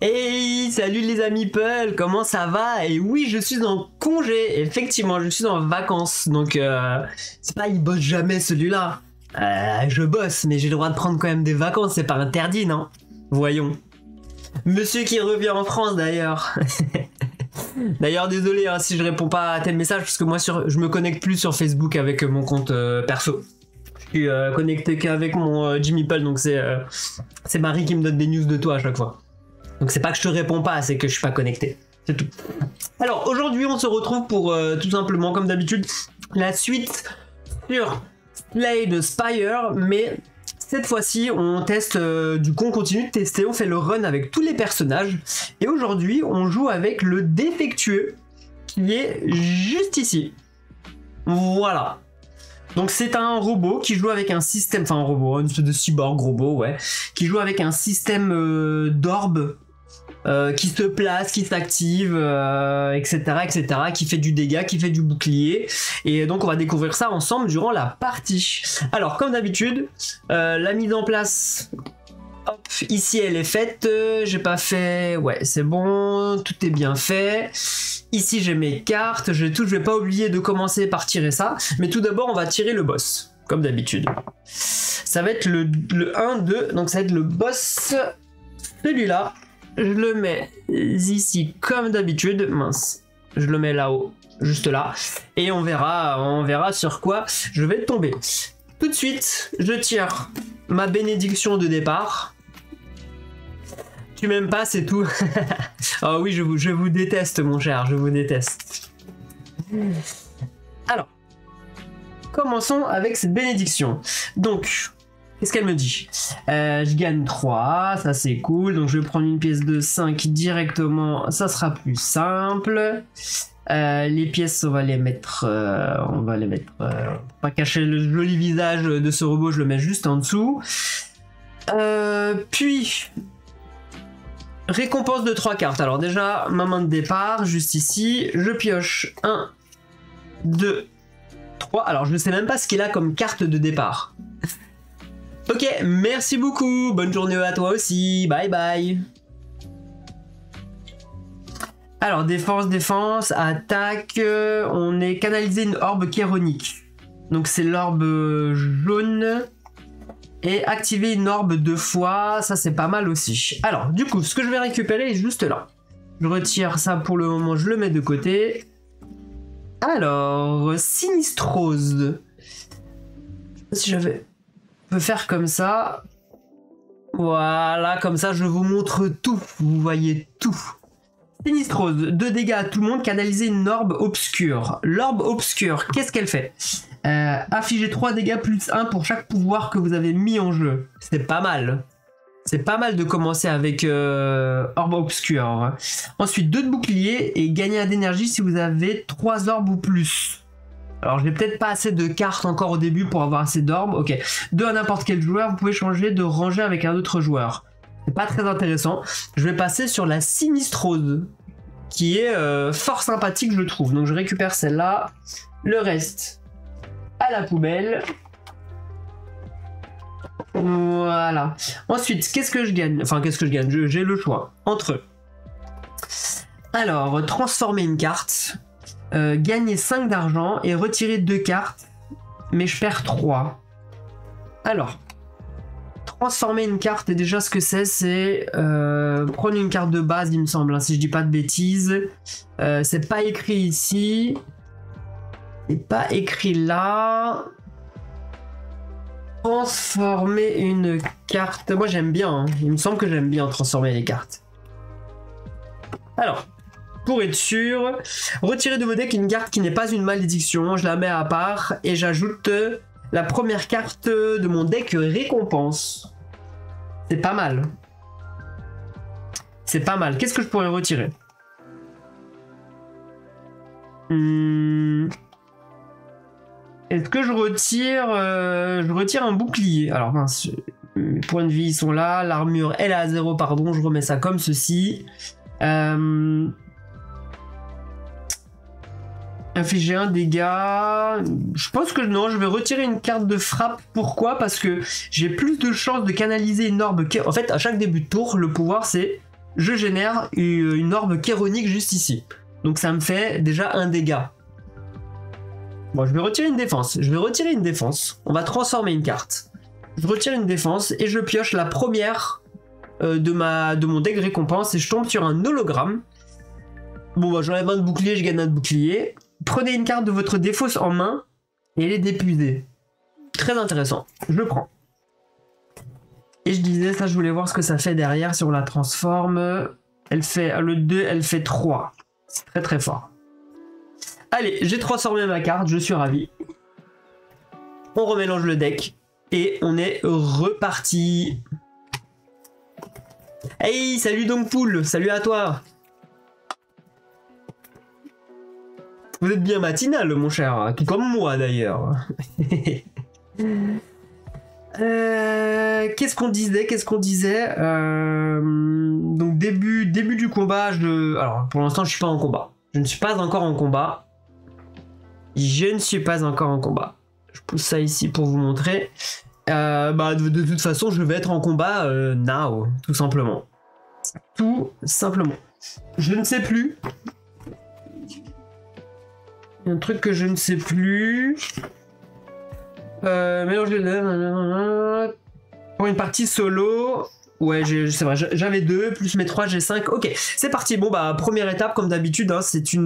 Hey, salut les amis Peul, comment ça va? Et oui, je suis en congé, effectivement, je suis en vacances, donc c'est pas il bosse jamais celui-là. Je bosse, mais j'ai le droit de prendre quand même des vacances, c'est pas interdit, non? Voyons. Monsieur qui revient en France d'ailleurs. D'ailleurs, désolé hein, si je réponds pas à tel message, parce que moi je me connecte plus sur Facebook avec mon compte perso. Je suis connecté qu'avec mon Jimmy Peul, donc c'est Marie qui me donne des news de toi à chaque fois. Donc c'est pas que je te réponds pas, c'est que je suis pas connecté. C'est tout. Alors aujourd'hui on se retrouve pour tout simplement comme d'habitude la suite sur Slay the Spire, mais cette fois-ci on teste, du coup on continue de tester, on fait le run avec tous les personnages et aujourd'hui on joue avec le défectueux qui est juste ici. Voilà. Donc c'est un robot qui joue avec un système, enfin un robot, une espèce de cyborg robot, ouais, qui joue avec un système d'orbes qui se place, qui s'active, etc., etc., qui fait du dégât, qui fait du bouclier. Et donc on va découvrir ça ensemble durant la partie. Alors comme d'habitude, la mise en place, hop, ici elle est faite. J'ai pas fait, ouais c'est bon, tout est bien fait. Ici j'ai mes cartes, je vais pas oublier de commencer par tirer ça. Mais tout d'abord on va tirer le boss, comme d'habitude. Ça va être le 1, 2, donc ça va être le boss, celui-là. Je le mets ici comme d'habitude, mince, je le mets là-haut, juste là, et on verra sur quoi je vais tomber. Tout de suite, je tire ma bénédiction de départ. Tu m'aimes pas, c'est tout. Oh oui, je vous déteste mon cher, je vous déteste. Alors, commençons avec cette bénédiction. Donc, qu'est-ce qu'elle me dit? Je gagne 3, ça c'est cool, donc je vais prendre une pièce de 5 directement, ça sera plus simple. Les pièces, on va les mettre, pas cacher le joli visage de ce robot, je le mets juste en dessous. Puis, récompense de 3 cartes. Alors déjà, ma main de départ, juste ici, je pioche 1, 2, 3. Alors je ne sais même pas ce qu'il a comme carte de départ. Ok, merci beaucoup, bonne journée à toi aussi, bye bye. Alors défense, attaque, on est canalisé une orbe chéronique. Donc c'est l'orbe jaune. Et activer une orbe 2 fois, ça c'est pas mal aussi. Alors du coup, ce que je vais récupérer est juste là. Je retire ça pour le moment, je le mets de côté. Alors, Sinistrose. Je sais pas si j'avais... peut faire comme ça. Voilà, comme ça je vous montre tout, vous voyez tout. Sinistrose, 2 dégâts à tout le monde, canaliser une orbe obscure. L'orbe obscure, qu'est-ce qu'elle fait? Affiger 3 dégâts plus 1 pour chaque pouvoir que vous avez mis en jeu. C'est pas mal. C'est pas mal de commencer avec orbe obscure. Ensuite 2 de bouclier et gagner 1 d'énergie si vous avez 3 orbes ou plus. Alors j'ai peut-être pas assez de cartes encore au début pour avoir assez d'orbes. Ok. 2 à n'importe quel joueur, vous pouvez changer de rangée avec un autre joueur. C'est pas très intéressant. Je vais passer sur la Sinistrose, qui est fort sympathique je trouve. Donc je récupère celle-là. Le reste à la poubelle. Voilà. Ensuite, qu'est-ce que je gagne? Enfin, qu'est-ce que je gagne? J'ai le choix entre... Alors, transformer une carte... gagner 5 d'argent et retirer 2 cartes, mais je perds 3. Alors, transformer une carte, et déjà ce que c'est prendre une carte de base, il me semble, hein, si je dis pas de bêtises. C'est pas écrit ici. C'est pas écrit là. Transformer une carte. Moi j'aime bien, hein. Il me semble que j'aime bien transformer les cartes. Alors, pour être sûr, retirer de vos decks une carte qui n'est pas une malédiction, je la mets à part et j'ajoute la première carte de mon deck récompense. C'est pas mal. C'est pas mal. Qu'est-ce que je pourrais retirer? Est-ce que je retire un bouclier? Alors mince, mes points de vie sont là, l'armure elle est à 0, pardon, je remets ça comme ceci. Infliger un dégât. Je pense que non, je vais retirer une carte de frappe. Pourquoi? Parce que j'ai plus de chances de canaliser une orbe. En fait, à chaque début de tour, le pouvoir c'est je génère une orbe chéronique juste ici. Donc ça me fait déjà un dégât. Bon, je vais retirer une défense. Je vais retirer une défense. On va transformer une carte. Je retire une défense et je pioche la première de mon deck récompense et je tombe sur un hologramme. Bon, bah, j'enlève un de bouclier, je gagne un de bouclier. Prenez une carte de votre défausse en main et les épuisez. Très intéressant. Je le prends. Et je disais, ça, je voulais voir ce que ça fait derrière si on la transforme. Elle fait le 2, elle fait 3. C'est très très fort. Allez, j'ai transformé ma carte, je suis ravi. On remélange le deck et on est reparti. Hey, salut Dongpool, salut à toi. Vous êtes bien matinal, mon cher, tout comme moi d'ailleurs. Qu'est-ce qu'on disait, donc début du combat, alors pour l'instant je suis pas en combat. Je ne suis pas encore en combat. Je pousse ça ici pour vous montrer. De toute façon, je vais être en combat now, tout simplement. Tout simplement. Je ne sais plus. Il y a un truc que je ne sais plus. Pour une partie solo. Ouais, c'est vrai, j'avais 2, plus mes 3, j'ai 5. Ok, c'est parti. Bon, bah, première étape, comme d'habitude, hein, c'est une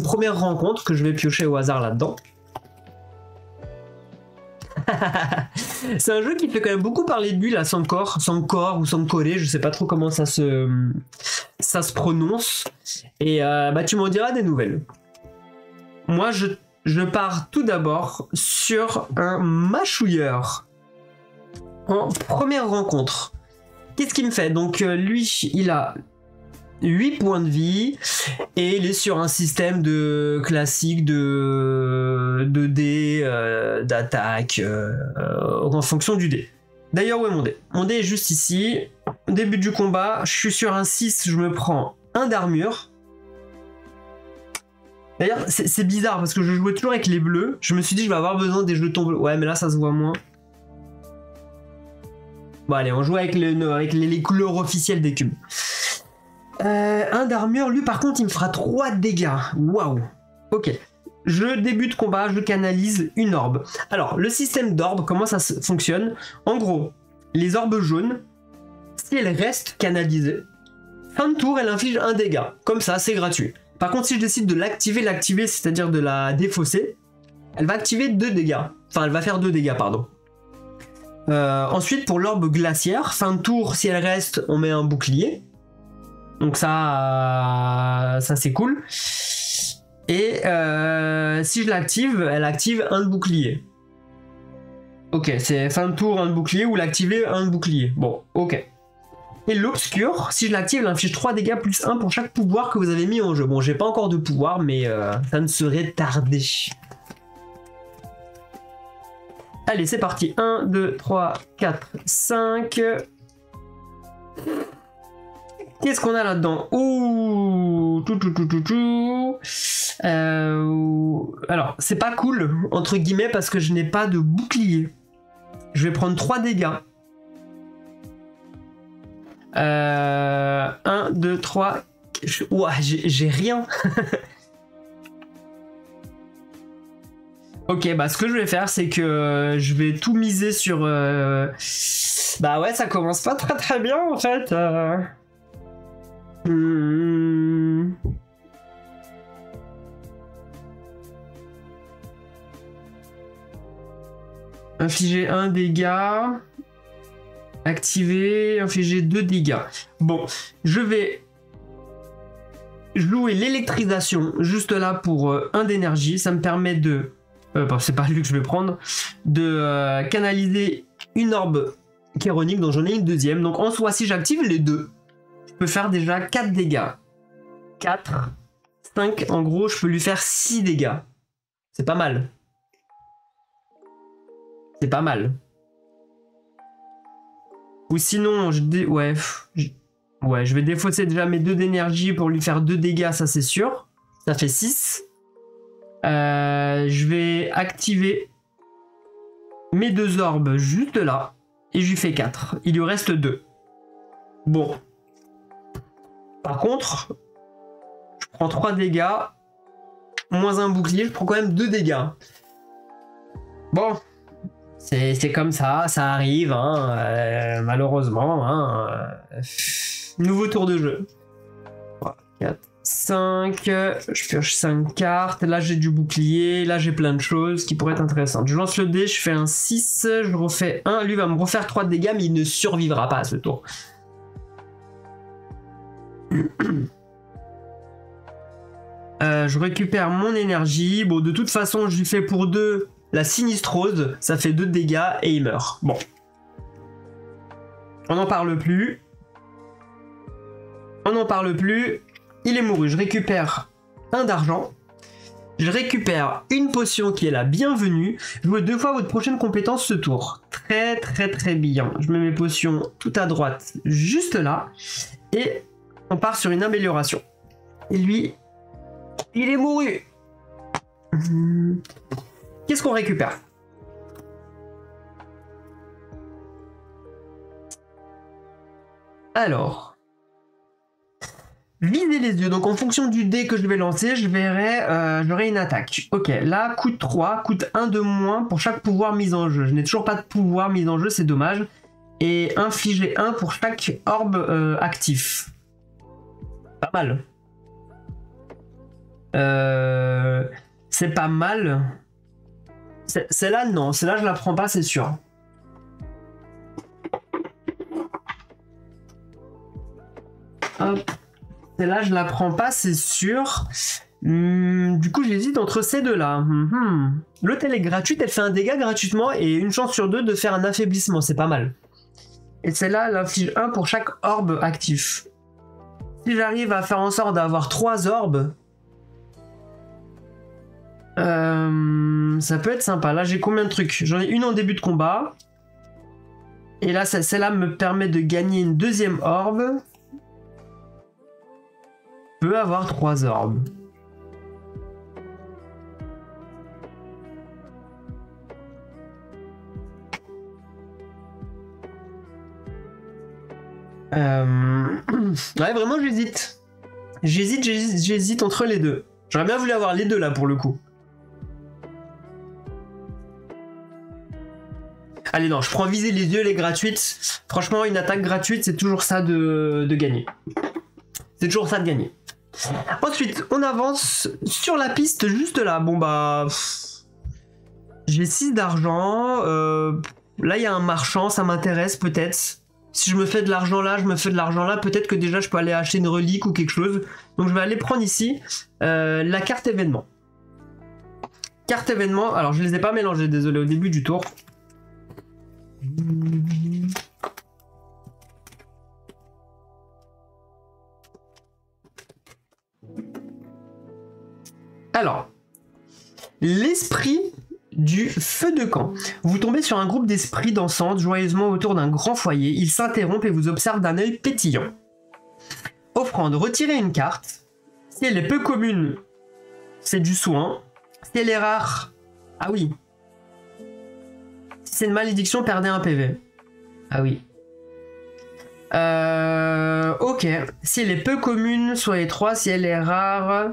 première rencontre que je vais piocher au hasard là-dedans. C'est un jeu qui fait quand même beaucoup parler de lui, là, Sancor ou Sankore, je sais pas trop comment ça se prononce. Et tu m'en diras des nouvelles. Moi, je pars tout d'abord sur un mâchouilleur. En première rencontre. Qu'est-ce qu'il me fait? Donc lui, il a 8 points de vie et il est sur un système de classique de dés, d'attaque en fonction du dé. D'ailleurs, où est mon dé? Mon dé est juste ici. Au début du combat, je suis sur un 6, je me prends 1 d'armure. D'ailleurs, c'est bizarre parce que je jouais toujours avec les bleus. Je me suis dit, je vais avoir besoin des jetons bleus. Ouais, mais là, ça se voit moins. Bon allez, on joue avec les couleurs officielles des cubes. 1 d'armure, lui par contre il me fera 3 dégâts. Waouh. Ok. Je débute combat, je canalise une orbe. Alors, le système d'orbe, comment ça fonctionne? En gros, les orbes jaunes, si elles restent canalisées, fin de tour, elle inflige 1 dégât. Comme ça, c'est gratuit. Par contre, si je décide de l'activer, c'est-à-dire de la défausser, elle va activer 2 dégâts. Enfin, elle va faire 2 dégâts, pardon. Ensuite, pour l'orbe glaciaire, fin de tour, si elle reste, on met un bouclier. Donc ça c'est cool. Et si je l'active, elle active un de bouclier. Ok, c'est fin de tour, un de bouclier, ou l'activer, un de bouclier. Bon, ok. Et l'obscur, si je l'active, elle inflige 3 dégâts plus 1 pour chaque pouvoir que vous avez mis en jeu. Bon, j'ai pas encore de pouvoir, mais ça ne serait tardé. Allez, c'est parti. 1, 2, 3, 4, 5. Qu'est-ce qu'on a là-dedans? Ouh, alors, c'est pas cool, entre guillemets, parce que je n'ai pas de bouclier. Je vais prendre 3 dégâts. 1, 2, 3. Ouah, j'ai rien. Ok, bah ce que je vais faire, c'est que je vais tout miser sur... Bah ouais, ça commence pas très très bien en fait. Infliger 1 dégât. Activer, infliger 2 dégâts. Bon, je vais jouer l'électrisation juste là pour 1 d'énergie. Ça me permet de... c'est pas lui que je vais prendre. De canaliser une orbe chéronique dont j'en ai une deuxième. Donc en soi, si j'active les deux, je peux faire déjà 4 dégâts. 4, 5, en gros, je peux lui faire 6 dégâts. C'est pas mal. C'est pas mal. Ou sinon, je vais défausser déjà mes 2 d'énergie pour lui faire 2 dégâts, ça c'est sûr. Ça fait 6. Je vais activer mes 2 orbes juste là. Et je lui fais 4. Il lui reste 2. Bon. Par contre, je prends 3 dégâts, moins un bouclier, je prends quand même 2 dégâts. Bon, c'est comme ça arrive, hein, malheureusement. Hein, nouveau tour de jeu. 3, 4, 5, je pioche 5 cartes, là j'ai du bouclier, là j'ai plein de choses qui pourraient être intéressantes. Je lance le dé, je fais un 6, je refais 1, lui va me refaire 3 de dégâts, mais il ne survivra pas à ce tour. Je récupère mon énergie, bon de toute façon je lui fais pour 2 la sinistrose, ça fait 2 dégâts et il meurt. Bon. On n'en parle plus. On n'en parle plus. Il est mouru. Je récupère 1 d'argent. Je récupère une potion qui est la bienvenue. Jouez 2 fois votre prochaine compétence ce tour. Très très très bien. Je mets mes potions tout à droite, juste là. Et on part sur une amélioration. Et lui, il est mouru. Qu'est-ce qu'on récupère? Alors, viser les yeux. Donc en fonction du dé que je vais lancer, j'aurai une attaque. Ok, là, coûte 3, coûte 1 de moins pour chaque pouvoir mis en jeu. Je n'ai toujours pas de pouvoir mis en jeu, c'est dommage. Et infliger 1 pour chaque orbe actif. Pas mal. C'est pas mal. Celle-là, non. Celle-là, je la prends pas, c'est sûr. Hop. Celle-là, je la prends pas, c'est sûr. Du coup, j'hésite entre ces deux-là. L'autre, elle est gratuite. Elle fait un dégât gratuitement et une chance sur 2 de faire un affaiblissement. C'est pas mal. Et celle-là, elle inflige 1 pour chaque orbe actif. Si j'arrive à faire en sorte d'avoir 3 orbes... ça peut être sympa. Là, j'ai combien de trucs? J'en ai une en début de combat. Et là, celle-là me permet de gagner une deuxième orbe. Je peux avoir 3 orbes. Ouais, vraiment, j'hésite. J'hésite entre les deux. J'aurais bien voulu avoir les deux là pour le coup. Allez, non, je prends viser les yeux, les gratuites. Franchement, une attaque gratuite, c'est toujours ça de gagner. C'est toujours ça de gagner. Ensuite, on avance sur la piste juste là. Bon, bah... J'ai 6 d'argent. Là, il y a un marchand, ça m'intéresse peut-être. Si je me fais de l'argent là, peut-être que déjà je peux aller acheter une relique ou quelque chose. Donc je vais aller prendre ici la carte événement. Carte événement, alors je les ai pas mélangées, désolé, au début du tour. Alors, l'esprit du feu de camp. Vous tombez sur un groupe d'esprits dansant joyeusement autour d'un grand foyer. Ils s'interrompent et vous observent d'un œil pétillant. Offrande, retirez une carte. Si elle est peu commune, c'est du soin. Si elle est rare, ah oui. Si c'est une malédiction, perdez un PV. Ah oui. Ok. Si elle est peu commune, soyez 3. Si elle est rare...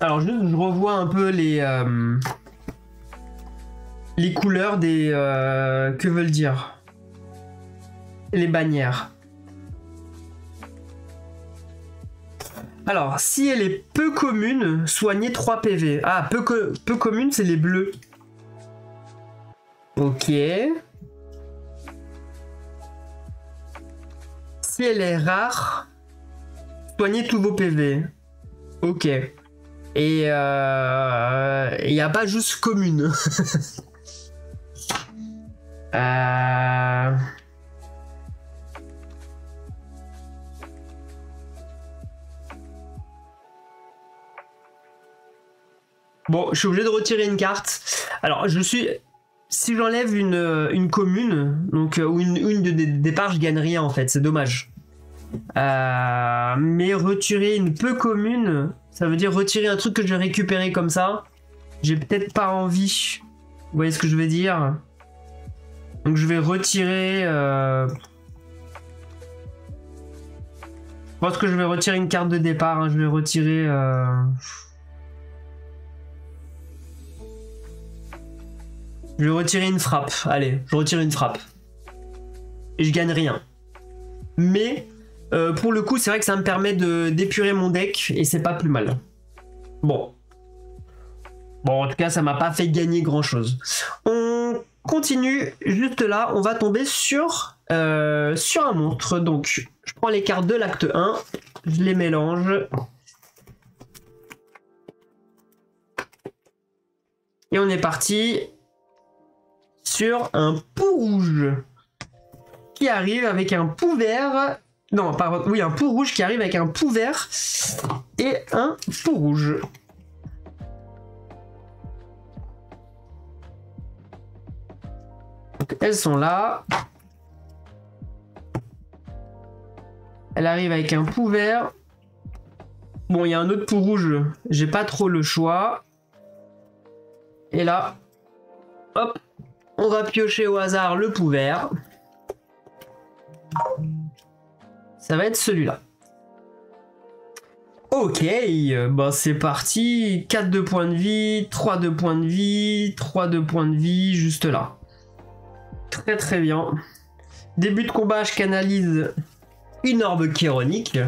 Alors juste, je revois un peu les couleurs des... que veulent dire les bannières. Alors, si elle est peu commune, soignez 3 PV. Ah, peu commune, c'est les bleus. Ok. Si elle est rare, soignez tous vos PV. Ok. Et il n'y a pas juste commune. Bon, je suis obligé de retirer une carte. Alors, si j'enlève une commune, donc ou une de départ, je gagne rien en fait. C'est dommage. Mais retirer une peu commune, ça veut dire retirer un truc que je vais récupérer comme ça. J'ai peut-être pas envie. Vous voyez ce que je veux dire? Donc je vais retirer... Je pense que je vais retirer une carte de départ. Hein. Je vais retirer... Je vais retirer une frappe. Allez, je retire une frappe. Et je gagne rien. Mais pour le coup, c'est vrai que ça me permet d'épurer mon deck et c'est pas plus mal. Bon. Bon, en tout cas, ça m'a pas fait gagner grand chose. On continue. Juste là, on va tomber sur un monstre. Donc, je prends les cartes de l'acte 1. Je les mélange. Et on est parti sur un pou rouge qui arrive avec un pou vert. Non, pardon, oui, un pou rouge qui arrive avec un pou vert et un pou rouge. Donc, elles sont là. Elle arrive avec un pou vert. Bon, il y a un autre pou rouge. J'ai pas trop le choix. Et là, hop, on va piocher au hasard le pou vert. Ça va être celui-là. Ok, bah c'est parti. 4 de points de vie, 3 de points de vie, 3 de points de vie, juste là. Très très bien. Début de combat, je canalise une orbe chironique.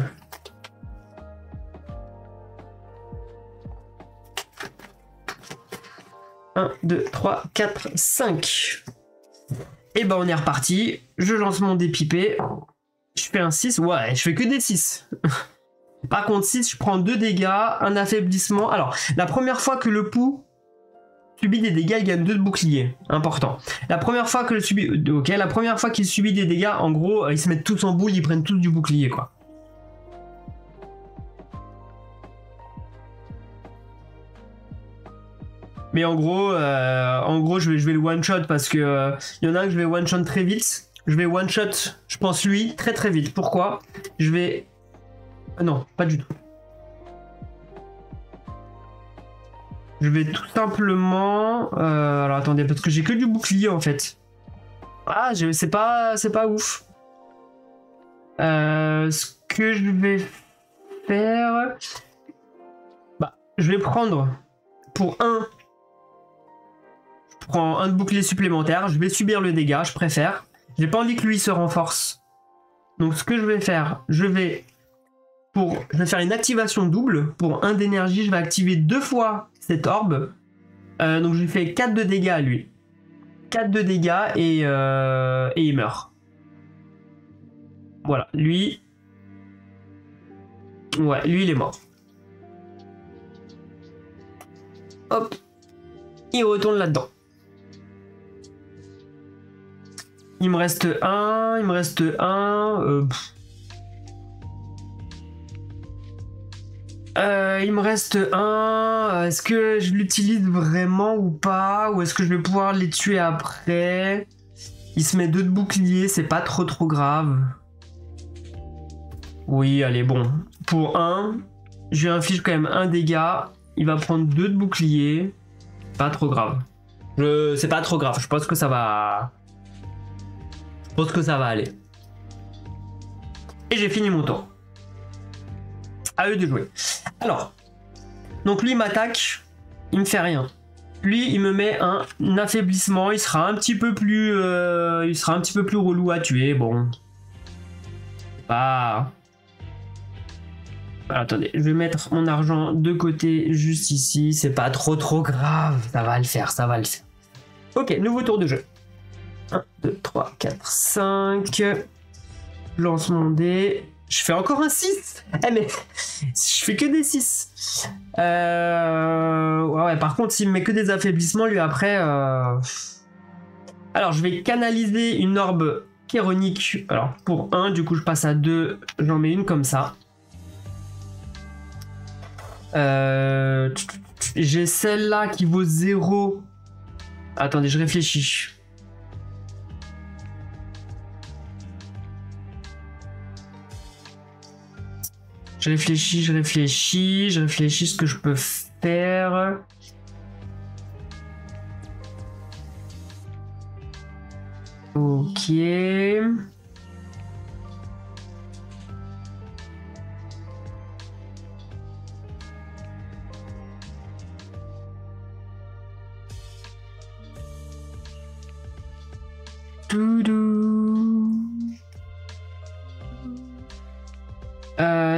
Un, 2, 3, 4, 5. Et ben on est reparti. Je lance mon dépipé. Je fais un 6. Ouais, je fais que des 6. Par contre, 6, je prends 2 dégâts, un affaiblissement. Alors, la première fois que le pou subit des dégâts, il gagne 2 de bouclier. Important. La première fois que le subit. Ok, la première fois qu'il subit des dégâts, en gros, ils se mettent tous en boule, ils prennent tous du bouclier, quoi. Mais en gros, je vais le one-shot parce que y en a un que je vais one-shot très vite. Je vais one-shot, je pense lui, très très vite. Pourquoi? Je vais... Non, pas du tout. Je vais tout simplement... alors attendez, parce que j'ai que du bouclier en fait. Ah, c'est pas ouf. Ce que je vais faire... Bah, je vais prendre pour un... Je prends un de bouclier supplémentaire. Je vais subir le dégât, je préfère. J'ai pas envie que lui se renforce. Donc ce que je vais faire, je vais faire une activation double. Pour 1 d'énergie, je vais activer 2 fois cette orbe. Donc je lui fais 4 de dégâts à lui. 4 de dégâts et il meurt. Voilà, lui... Ouais, lui il est mort. Hop. Il retourne là-dedans. Il me reste un, il me reste un. Il me reste un. Est-ce que je l'utilise vraiment ou pas? Ou est-ce que je vais pouvoir les tuer après? Il se met 2 de bouclier, c'est pas trop grave. Oui, allez, bon. Pour 1, je lui inflige quand même 1 dégât. Il va prendre 2 de bouclier. Pas trop grave. C'est pas trop grave, je pense que ça va... Je pense que ça va aller. Et j'ai fini mon tour. À eux de jouer. Alors, donc lui m'attaque, il me fait rien. Lui, il me met un affaiblissement, il sera un petit peu plus relou à tuer. Bon, pas. Attendez, je vais mettre mon argent de côté juste ici. C'est pas trop grave. Ça va le faire, ça va le faire. Ok, nouveau tour de jeu. 1, 2, 3, 4, 5. Je lance mon dé. Je fais encore un 6. Eh mais je fais que des 6. Ouais, par contre, s'il me met que des affaiblissements, lui après... Alors, je vais canaliser une orbe chironique. Alors, pour 1, du coup, je passe à 2. J'en mets une comme ça. J'ai celle-là qui vaut 0. Attendez, je réfléchis. Je réfléchis ce que je peux faire. Ok.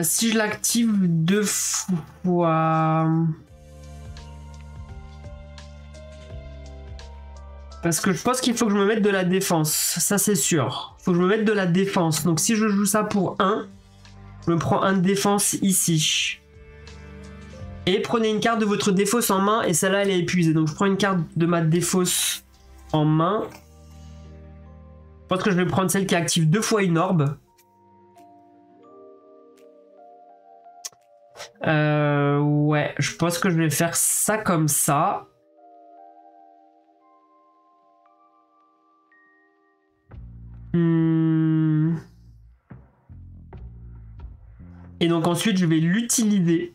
Si je l'active 2 fois... Parce que je pense qu'il faut que je me mette de la défense, ça c'est sûr. Il faut que je me mette de la défense. Donc si je joue ça pour 1, je me prends 1 de défense ici. Et prenez une carte de votre défausse en main et celle-là elle est épuisée. Donc je prends une carte de ma défausse en main. Je pense que je vais prendre celle qui active 2 fois une orbe. Ouais, je pense que je vais faire ça comme ça. Et donc ensuite je vais l'utiliser.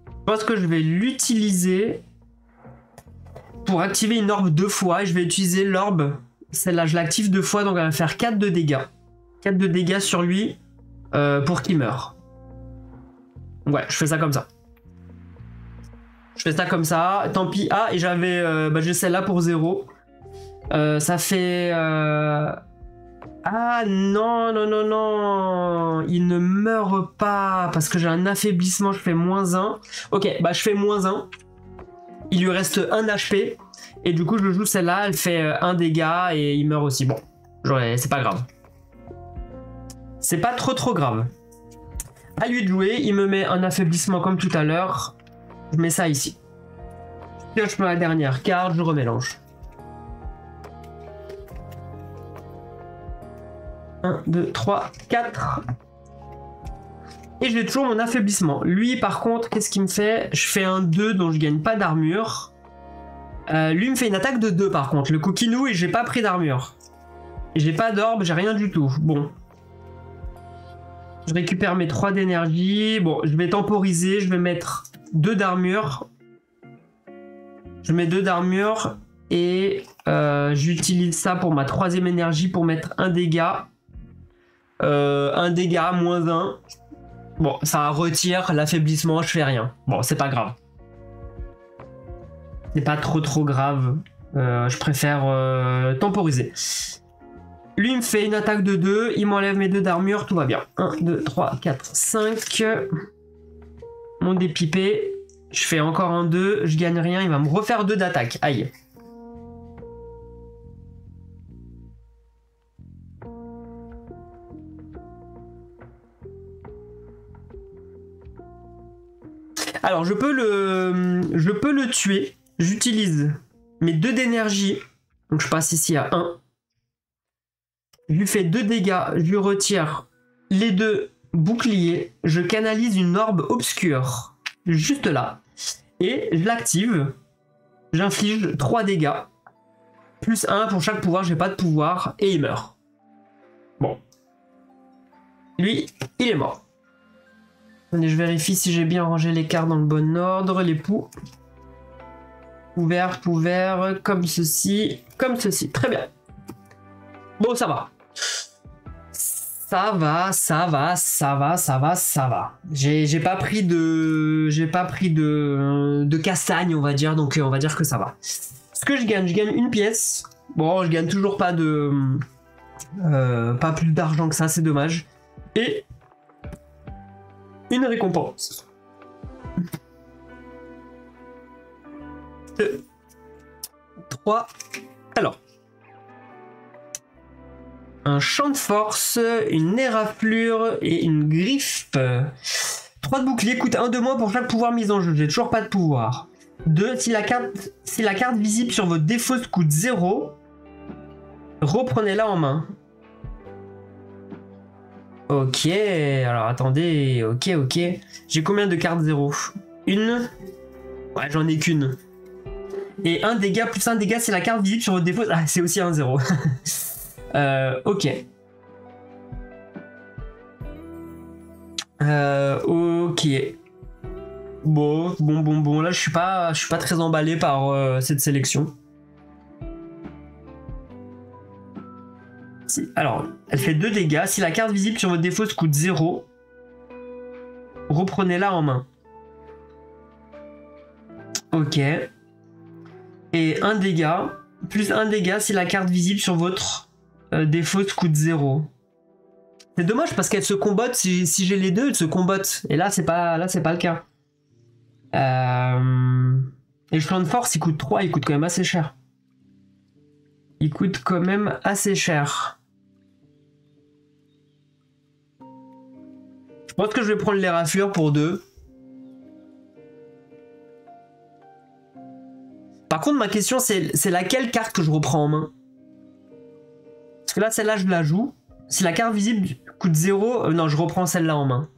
Je pense que je vais l'utiliser pour activer une orbe 2 fois. Et je vais utiliser l'orbe. Celle-là, je l'active 2 fois, donc elle va faire 4 de dégâts. 4 de dégâts sur lui pour qu'il meure. Ouais, je fais ça comme ça. Je fais ça comme ça. Tant pis. Ah, et j'avais... j'ai celle-là pour 0. Ça fait... Ah non, non, non, non. Il ne meurt pas parce que j'ai un affaiblissement. Je fais -1. Ok, bah je fais -1. Il lui reste 1 HP. Et du coup, je joue celle-là. Elle fait 1 dégât et il meurt aussi. Bon, c'est pas grave. C'est pas trop grave. À lui de jouer. Il me met un affaiblissement comme tout à l'heure. Je mets ça ici. Je pioche ma dernière carte. Je remélange. 1, 2, 3, 4. Et j'ai toujours mon affaiblissement. Lui, par contre, qu'est-ce qu'il me fait? Je fais un 2, dont je gagne pas d'armure. Lui me fait une attaque de 2, par contre. Le coquinou, et j'ai pas pris d'armure. J'ai pas d'orbe, j'ai rien du tout. Bon. Je récupère mes 3 d'énergie. Bon, je vais temporiser. Je vais mettre 2 d'armure. Je mets 2 d'armure. Et j'utilise ça pour ma 3e énergie pour mettre 1 dégât. 1 dégât, -1. Bon, ça retire l'affaiblissement, je fais rien. Bon, c'est pas grave. C'est pas trop grave. Je préfère temporiser. Lui, il me fait une attaque de 2. Il m'enlève mes 2 d'armure, tout va bien. 1, 2, 3, 4, 5. Mon dépipé. Je fais encore un 2. Je gagne rien. Il va me refaire 2 d'attaque. Aïe. Alors, je peux le tuer. J'utilise mes 2 d'énergie. Donc, je passe ici à 1. Je lui fais 2 dégâts. Je lui retire les 2 boucliers. Je canalise une orbe obscure. Juste là. Et je l'active. J'inflige 3 dégâts. Plus 1 pour chaque pouvoir. J'ai pas de pouvoir. Et il meurt. Bon. Lui, il est mort. Attendez, je vérifie si j'ai bien rangé les cartes dans le bon ordre. Les poux. Ouvert, comme ceci. Comme ceci. Très bien. Bon, ça va. Ça va. J'ai pas pris de castagne, on va dire. Donc, on va dire que ça va. Ce que je gagne une pièce. Bon, je gagne toujours pas de... pas plus d'argent que ça, c'est dommage. Et... une récompense. 2, 3. Alors. Un champ de force, une éraflure et une griffe. 3 de bouclier coûte 1 de moins pour chaque pouvoir mis en jeu. J'ai toujours pas de pouvoir. 2. Si la carte visible sur votre défausse coûte 0, reprenez-la en main. Ok, alors attendez, ok. J'ai combien de cartes 0? Une? Ouais, j'en ai qu'une. Et 1 dégât plus 1 dégât, c'est la carte visible sur votre défaut. Ah, c'est aussi un 0. Ok. Ok. Bon. Là, je suis pas très emballé par cette sélection. Alors, elle fait 2 dégâts. Si la carte visible sur votre défausse coûte 0, reprenez-la en main. Ok. Et 1 dégât, plus 1 dégât si la carte visible sur votre défausse coûte 0. C'est dommage parce qu'elle se combotte, si j'ai les deux, elle se combotte. Et là, c'est pas le cas. Et le champ de force, il coûte 3, il coûte quand même assez cher. Il coûte quand même assez cher. Je pense que je vais prendre les raflures pour 2. Par contre, ma question, c'est laquelle carte que je reprends en main? Parce que là, celle-là, je la joue. Si la carte visible coûte 0, non, je reprends celle-là en main.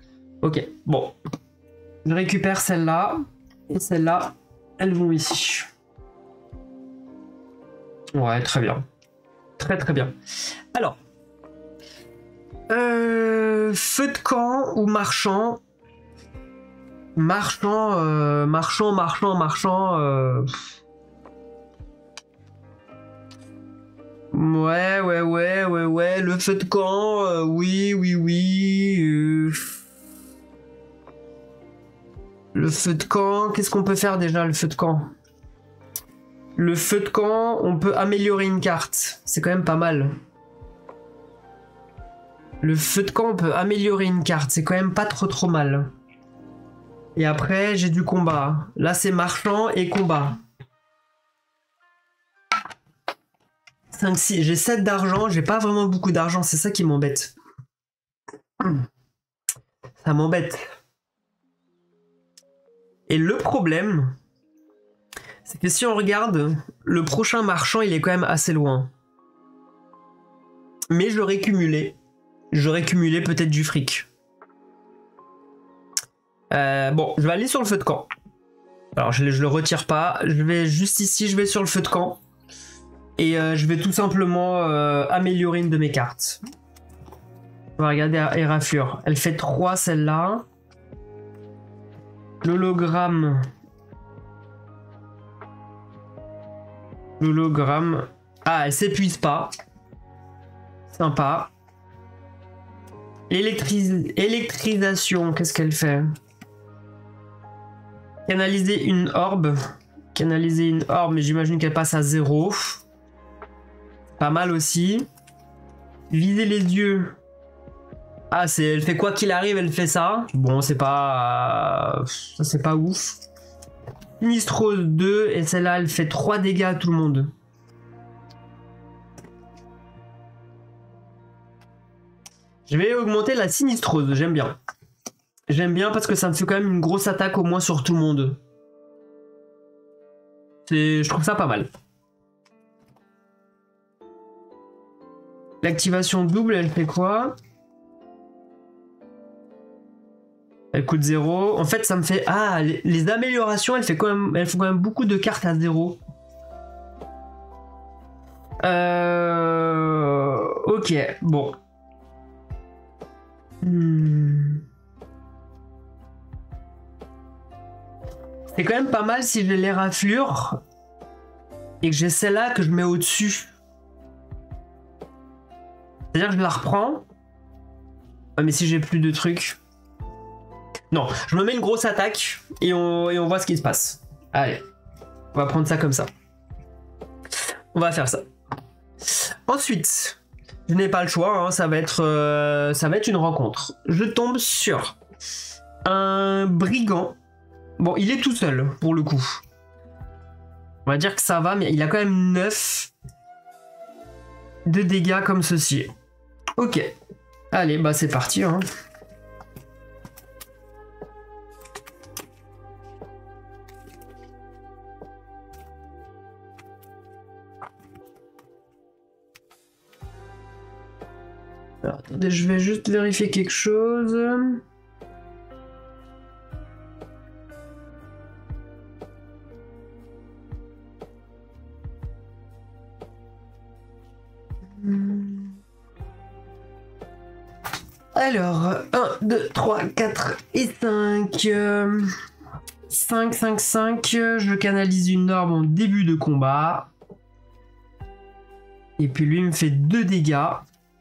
Ok, bon. Je récupère celle-là. Et celle-là, elles vont ici. Ouais, très bien. Très très bien. Alors. Feu de camp ou marchand? Marchand. Ouais. Le feu de camp, oui. Le feu de camp, qu'est-ce qu'on peut faire déjà, le feu de camp? Le feu de camp, on peut améliorer une carte. C'est quand même pas mal. Le feu de camp, on peut améliorer une carte. C'est quand même pas trop mal. Et après, j'ai du combat. Là, c'est marchand et combat. 5, 6. J'ai 7 d'argent. J'ai pas vraiment beaucoup d'argent. C'est ça qui m'embête. Ça m'embête. Et le problème, c'est que si on regarde, le prochain marchand, il est quand même assez loin. Mais j'aurais cumulé. J'aurais cumulé peut-être du fric. Bon, je vais aller sur le feu de camp. Alors, je le retire pas. Je vais juste ici, je vais sur le feu de camp. Et je vais tout simplement améliorer une de mes cartes. On va regarder Éraflure. Elle fait 3, celle-là. L'hologramme. Ah, elle s'épuise pas. Sympa. Électrisation, qu'est-ce qu'elle fait? Canaliser une orbe. Mais j'imagine qu'elle passe à 0. Pas mal aussi. Viser les yeux. Ah, elle fait quoi qu'il arrive, elle fait ça. Bon, c'est pas... ça, c'est pas ouf. Sinistrose 2, et celle-là, elle fait 3 dégâts à tout le monde. Je vais augmenter la sinistrose, j'aime bien. J'aime bien parce que ça me fait quand même une grosse attaque au moins sur tout le monde. Je trouve ça pas mal. L'activation double, elle fait quoi? Elle coûte 0. En fait, ça me fait... Ah, les améliorations, elles font quand même beaucoup de cartes à 0. Ok, bon. C'est quand même pas mal si j'ai les raflures et que j'ai celle-là que je mets au-dessus. C'est-à-dire que je la reprends. Ouais, mais si j'ai plus de trucs... Non, je me mets une grosse attaque et on voit ce qui se passe. Allez, on va prendre ça comme ça. On va faire ça. Ensuite, je n'ai pas le choix, hein, ça va être une rencontre. Je tombe sur un brigand. Bon, il est tout seul pour le coup. On va dire que ça va, mais il a quand même 9 de dégâts comme ceci. Ok. Allez, bah c'est parti. Hein. Alors, attendez, je vais juste vérifier quelque chose. Alors, 1, 2, 3, 4 et 5. 5, 5, 5. Je canalise une orbe en début de combat. Et puis lui me fait 2 dégâts.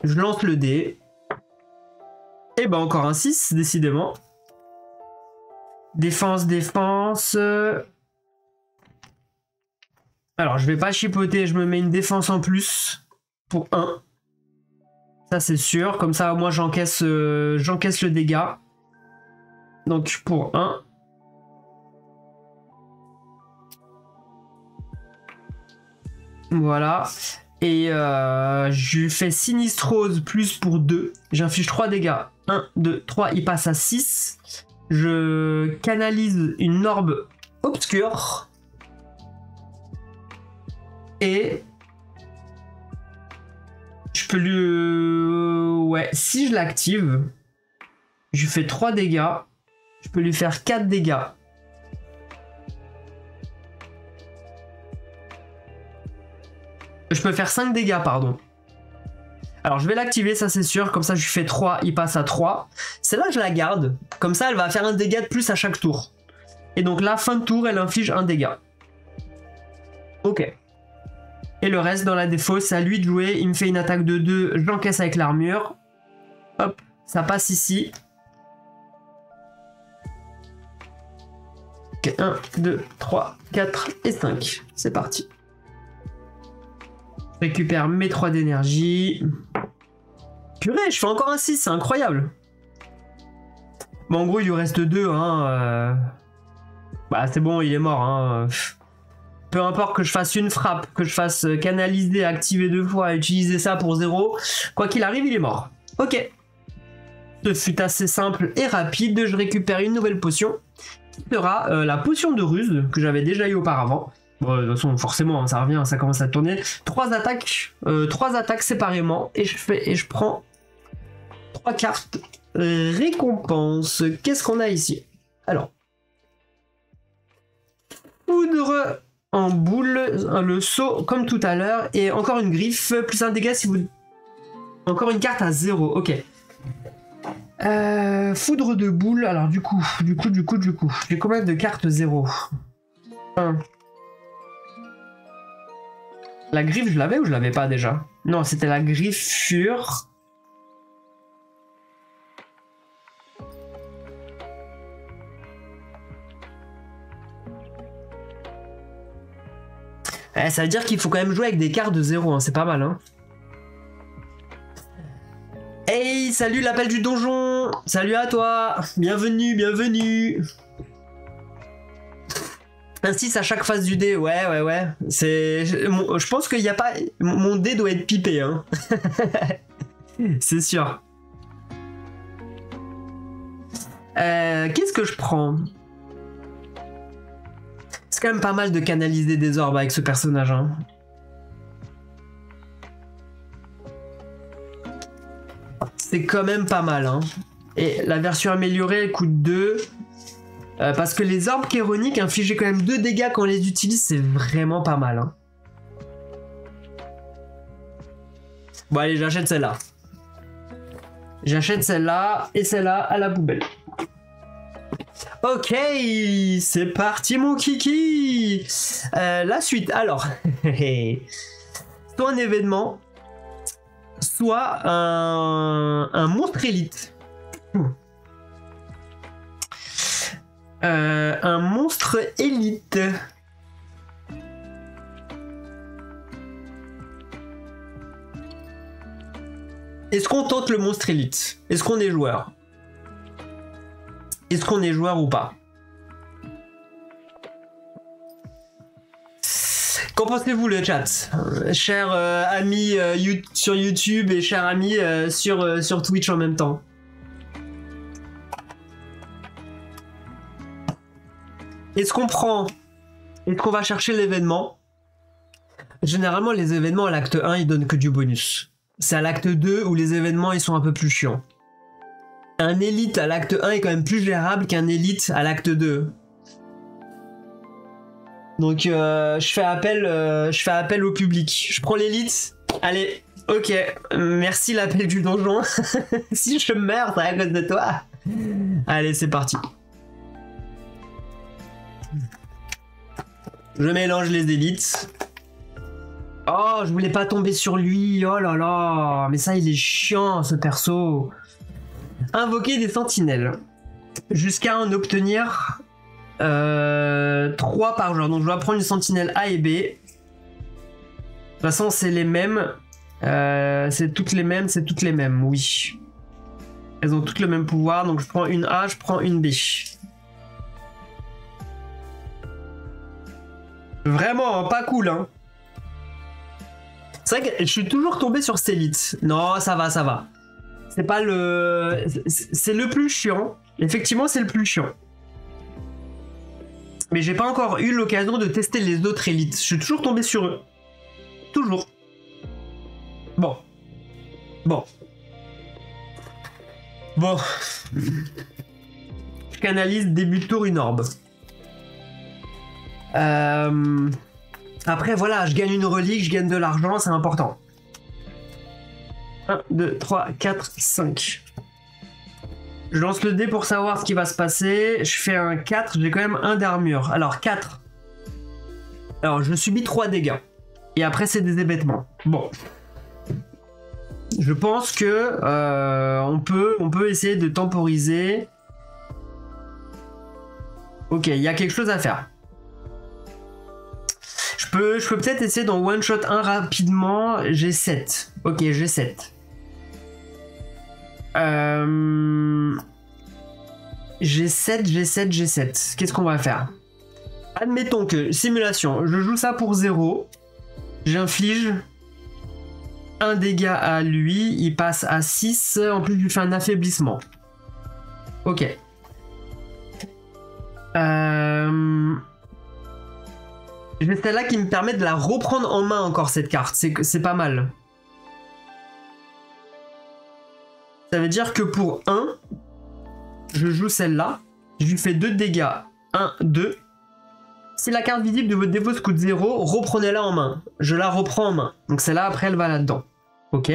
Je lance le dé. Et ben encore un 6, décidément. Défense, défense. Alors, je vais pas chipoter, je me mets une défense en plus pour 1. Ça, c'est sûr. Comme ça, moi, j'encaisse le dégât. Donc, pour 1. Voilà. Et je lui fais Sinistrose plus pour 2. J'inflige 3 dégâts. 1, 2, 3. Il passe à 6. Je canalise une orbe obscure. Et je peux lui... Ouais, si je l'active, je lui fais 3 dégâts. Je peux lui faire 4 dégâts. Je peux faire 5 dégâts, pardon. Alors, je vais l'activer, ça c'est sûr. Comme ça, je lui fais 3, il passe à 3. Celle-là, je la garde. Comme ça, elle va faire un dégât de plus à chaque tour. Et donc là, fin de tour, elle inflige un dégât. Ok. Et le reste dans la défausse, c'est à lui de jouer. Il me fait une attaque de 2, j'encaisse avec l'armure. Hop, ça passe ici. 1, 2, 3, 4 et 5. C'est parti. Je récupère mes 3 d'énergie. Purée, je fais encore un 6, c'est incroyable. Bon, en gros, il lui reste 2. Hein, Bah, c'est bon, il est mort. Hein. Peu importe que je fasse une frappe, que je fasse canaliser, activer 2 fois, utiliser ça pour 0. Quoi qu'il arrive, il est mort. Ok. Ce fut assez simple et rapide. Je récupère une nouvelle potion. Qui sera la potion de ruse que j'avais déjà eu auparavant. Bon, de toute façon, forcément, hein, ça revient, ça commence à tourner. 3 attaques séparément. Et je prends 3 cartes récompense. Qu'est-ce qu'on a ici? Alors. Poudre en boule, le saut comme tout à l'heure. Et encore une griffe, plus un dégât si vous... Encore une carte à 0, ok. Foudre de boule, alors du coup. J'ai combien de cartes 0? 1. La griffe, je l'avais ou je l'avais pas déjà? Non, c'était la griffure. Ça veut dire qu'il faut quand même jouer avec des cartes de 0, hein, c'est pas mal, hein. Hey, salut l'appel du donjon! Salut à toi! Bienvenue, bienvenue! Un 6 à chaque phase du dé, ouais. Je pense qu'il n'y a pas... Mon dé doit être pipé, hein. C'est sûr. Qu'est-ce que je prends? C'est quand même pas mal de canaliser des orbes avec ce personnage, hein. C'est quand même pas mal, hein. Et la version améliorée, elle coûte 2. Parce que les orbes chéroniques infliger quand même 2 dégâts quand on les utilise, c'est vraiment pas mal, hein. Bon, allez, j'achète celle-là. J'achète celle-là et celle-là à la poubelle. Ok, c'est parti mon kiki. La suite, alors. Soit un événement, soit un monstre élite. Un monstre élite. Est-ce qu'on tente le monstre élite? Est-ce qu'on est joueur? Est-ce qu'on est joueur ou pas? Qu'en pensez-vous le chat? Chers amis sur YouTube et chers amis sur Twitch en même temps. Est-ce qu'on prend? Est-ce qu'on va chercher l'événement? Généralement, les événements à l'acte 1, ils donnent que du bonus. C'est à l'acte 2 où les événements, ils sont un peu plus chiants. Un élite à l'acte 1 est quand même plus gérable qu'un élite à l'acte 2. Donc, je fais appel au public. Je prends l'élite. Allez, ok. Merci l'appel du donjon. Si je meurs, c'est à cause de toi. Allez, c'est parti. Je mélange les élites. Oh, je voulais pas tomber sur lui. Oh là là. Mais ça, il est chiant, ce perso. Invoquer des sentinelles. Jusqu'à en obtenir 3 par jour. Donc je dois prendre une sentinelle A et B. De toute façon, c'est les mêmes. C'est toutes les mêmes, oui. Elles ont toutes le même pouvoir. Donc je prends une A, je prends une B. Vraiment, hein, pas cool, hein. C'est vrai que je suis toujours tombé sur Stélite. Non, ça va, ça va. C'est pas le... C'est le plus chiant. Effectivement, c'est le plus chiant. Mais j'ai pas encore eu l'occasion de tester les autres élites. Je suis toujours tombé sur eux. Toujours. Bon. Bon. Bon. Je canalise début de tour une orbe. Après, voilà, je gagne une relique, je gagne de l'argent, c'est important. 1, 2, 3, 4, 5. Je lance le dé pour savoir ce qui va se passer. Je fais un 4, j'ai quand même 1 d'armure. Alors, 4. Alors, je subis 3 dégâts. Et après, c'est des hébétements. Bon. Je pense que on peut essayer de temporiser. Ok, il y a quelque chose à faire. Je peux peut-être essayer d'en one-shot un rapidement. J'ai 7. Ok, j'ai 7. J'ai 7. Qu'est-ce qu'on va faire? Admettons que, simulation, je joue ça pour 0. J'inflige 1 dégât à lui. Il passe à 6. En plus, je lui fais un affaiblissement. Ok. J'ai celle-là qui me permet de la reprendre en main encore, cette carte. C'est pas mal. Ça veut dire que pour 1, je joue celle-là. Je lui fais 2 dégâts. 1, 2. Si la carte visible de votre défaut coûte 0, reprenez-la en main. Je la reprends en main. Donc celle-là, après, elle va là-dedans. Ok.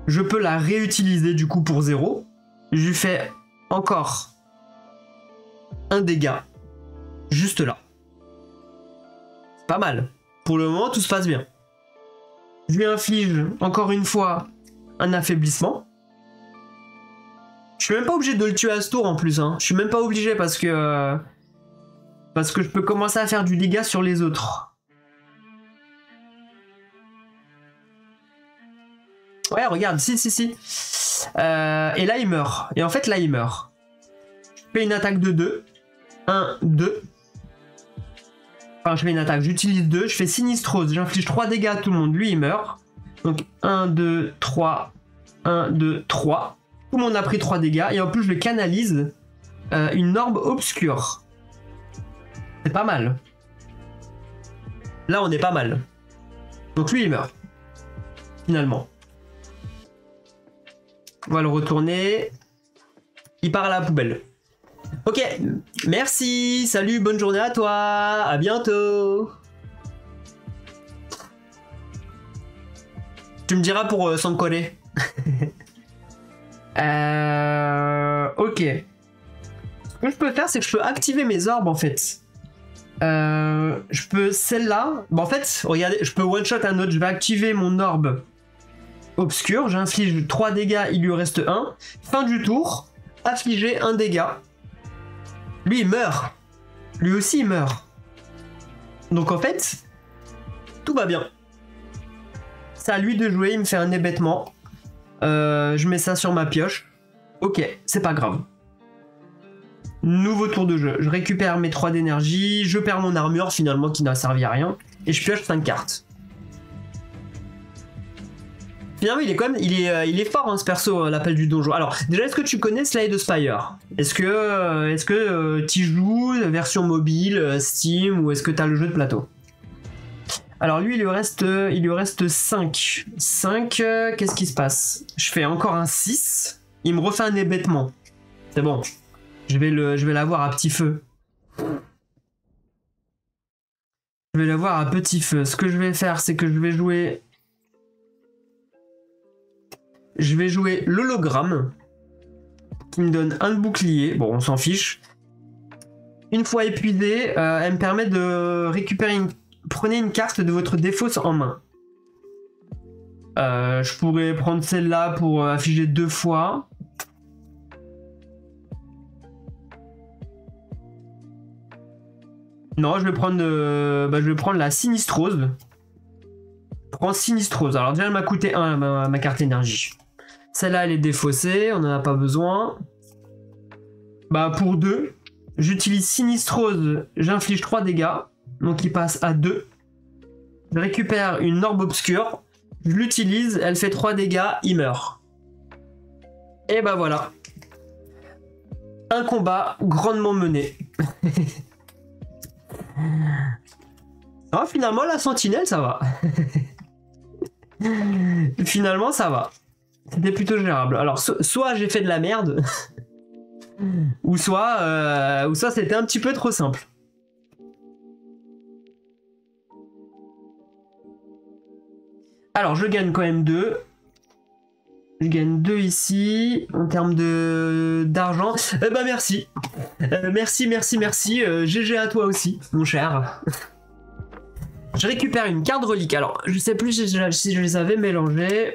Je peux la réutiliser du coup pour 0. Je lui fais encore 1 dégât. Juste là. C'est pas mal. Pour le moment, tout se passe bien. Je lui inflige encore une fois un affaiblissement. Je suis même pas obligé de le tuer à ce tour en plus. Hein. Je suis même pas obligé parce que je peux commencer à faire du dégât sur les autres. Ouais, regarde, si. Et là, il meurt. Et en fait, là, il meurt. Je fais une attaque de 2. 1, 2. Enfin, je fais une attaque, j'utilise 2. Je fais sinistrose. J'inflige 3 dégâts à tout le monde. Lui, il meurt. Donc, 1, 2, 3. 1, 2, 3. Tout le monde a pris 3 dégâts. Et en plus, je canalise une orbe obscure. C'est pas mal. Là, on est pas mal. Donc, lui, il meurt. Finalement. On va le retourner. Il part à la poubelle. Ok, merci, salut, bonne journée à toi, à bientôt. Tu me diras pour Sankore. Ok. Ce que je peux faire, c'est que je peux activer mes orbes en fait. Je peux celle-là. Bon, en fait, regardez, je peux one-shot un autre. Je vais activer mon orbe obscur. J'inflige 3 dégâts, il lui reste 1. Fin du tour, affliger 1 dégât. Lui, il meurt. Lui aussi, il meurt. Donc, en fait, tout va bien. C'est à lui de jouer. Il me fait un hébétement. Je mets ça sur ma pioche. Ok, c'est pas grave. Nouveau tour de jeu. Je récupère mes 3 d'énergie. Je perds mon armure, finalement, qui n'a servi à rien. Et je pioche 5 cartes. Finalement, il est quand même, il est fort hein, ce perso, l'appel du donjon. Alors, déjà, est-ce que tu connais Slay the Spire? Est-ce que tu joues version mobile, Steam, ou est-ce que tu as le jeu de plateau? Alors lui, il lui reste 5. 5, qu'est-ce qui se passe? Je fais encore un 6. Il me refait un hébétement. C'est bon. Je vais l'avoir à petit feu. Je vais l'avoir à petit feu. Ce que je vais faire, c'est que je vais jouer l'hologramme qui me donne un bouclier. Bon, on s'en fiche. Une fois épuisé, elle me permet de récupérer prenez une carte de votre défausse en main. Je pourrais prendre celle-là pour afficher 2 fois. Non, je vais prendre la Sinistrose. Je prends Sinistrose. Alors déjà, elle m'a coûté 1 ma carte énergie. Celle-là, elle est défaussée, on n'en a pas besoin. Bah pour 2, j'utilise Sinistrose, j'inflige 3 dégâts. Donc il passe à 2. Je récupère une orbe obscure. Je l'utilise, elle fait 3 dégâts, il meurt. Et bah voilà. Un combat grandement mené. Oh, finalement, la sentinelle, ça va. Finalement, ça va. C'était plutôt gérable. Alors, soit j'ai fait de la merde, ou soit c'était un petit peu trop simple. Alors, je gagne quand même 2. Je gagne 2 ici, en termes d'argent. Eh ben, merci. Merci. GG à toi aussi, mon cher. Je récupère une carte relique. Alors, je sais plus si je les avais mélangées.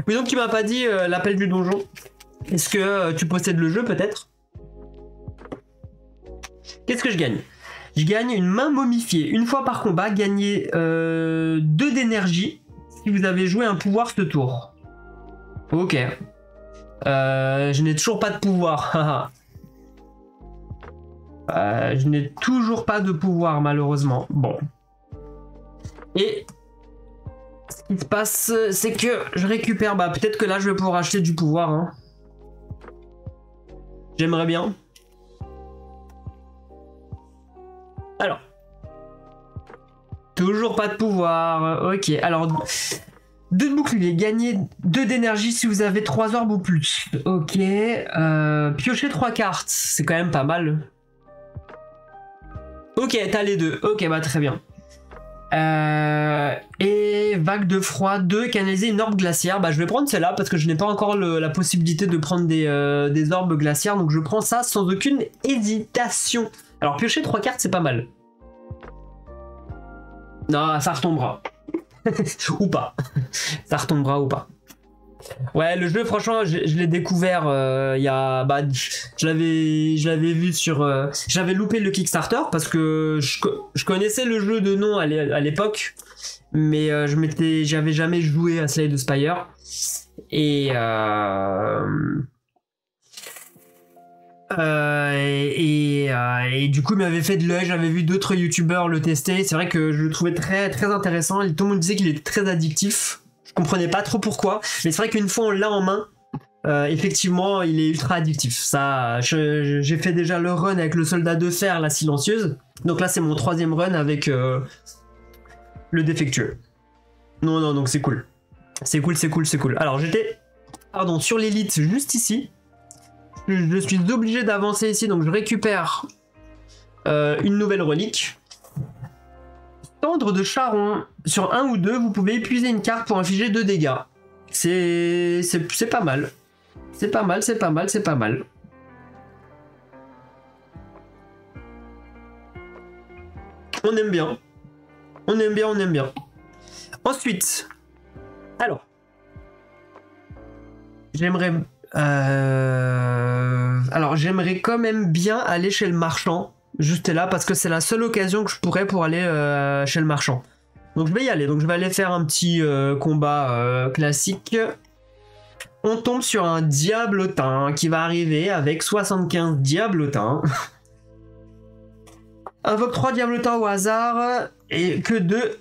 Oui, donc tu m'as pas dit l'appel du donjon. Est-ce que tu possèdes le jeu, peut-être? Qu'est-ce que je gagne? Je gagne une main momifiée. Une fois par combat, gagnez 2 d'énergie si vous avez joué un pouvoir ce tour. Ok. Je n'ai toujours pas de pouvoir. Je n'ai toujours pas de pouvoir, malheureusement. Bon. Et ce qui se passe, c'est que je récupère... Bah, peut-être que là, je vais pouvoir acheter du pouvoir. Hein. J'aimerais bien. Alors. Toujours pas de pouvoir. Ok, alors... 2 de bouclier, gagnez 2 d'énergie si vous avez 3 orbes ou plus. Ok. Piocher 3 cartes, c'est quand même pas mal. Ok, t'as les 2. Ok, bah très bien. Et vague de froid 2, canaliser une orbe glaciaire. Bah je vais prendre celle-là parce que je n'ai pas encore la possibilité de prendre des orbes glaciaires. Donc je prends ça sans aucune hésitation. Alors piocher 3 cartes, c'est pas mal. Non, ça retombera. Ou pas. Ça retombera ou pas. Ouais, le jeu, franchement, je l'ai découvert il y a... Bah, je l'avais vu sur... J'avais loupé le Kickstarter parce que je connaissais le jeu de nom à l'époque, mais j'avais jamais joué à Slay the Spire. Et du coup, il m'avait fait de l'œil. J'avais vu d'autres youtubeurs le tester. C'est vrai que je le trouvais très, très intéressant. Et tout le monde disait qu'il était très addictif. Je comprenais pas trop pourquoi. Mais c'est vrai qu'une fois on l'a en main, effectivement, il est ultra addictif. Ça, j'ai fait déjà le run avec le soldat de fer, la silencieuse. Donc là, c'est mon 3e run avec le défectueux. Non, donc c'est cool. C'est cool. Alors, j'étais, sur l'élite juste ici. Je suis obligé d'avancer ici, donc je récupère une nouvelle relique. Tendre de Charon. Sur 1 ou 2, vous pouvez épuiser une carte pour infliger 2 dégâts. C'est pas mal. C'est pas mal. On aime bien. Ensuite, alors, j'aimerais quand même bien aller chez le marchand, juste là, parce que c'est la seule occasion que je pourrais pour aller chez le marchand. Donc je vais y aller, donc je vais aller faire un petit combat classique. On tombe sur un diablotin qui va arriver avec 75 diablotins. Invoque 3 diablotins au hasard et que 2.